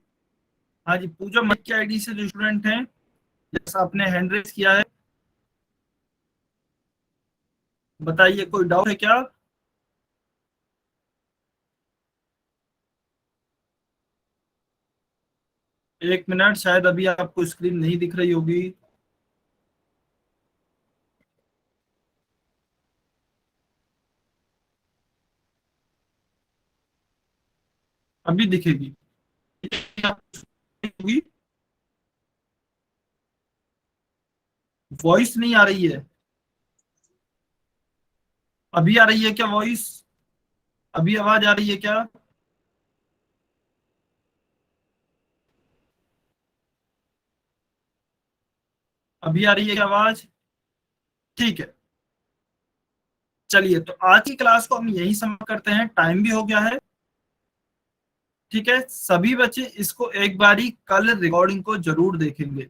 हाँ जी, पूजा मत की आईडी से जो स्टूडेंट हैं, जैसा आपने हैंड रेस किया है, बताइए कोई डाउट है क्या। 1 मिनट, शायद अभी आपको स्क्रीन नहीं दिख रही होगी। अभी दिखेगी होगी। वॉइस नहीं आ रही है, अभी आ रही है क्या वॉइस, अभी आवाज आ रही है क्या। अभी आ रही है क्या आवाज। ठीक है, चलिए तो आज की क्लास को हम यही समाप्त करते हैं, टाइम भी हो गया है। ठीक है, सभी बच्चे इसको एक बारी कल रिकॉर्डिंग को जरूर देखेंगे।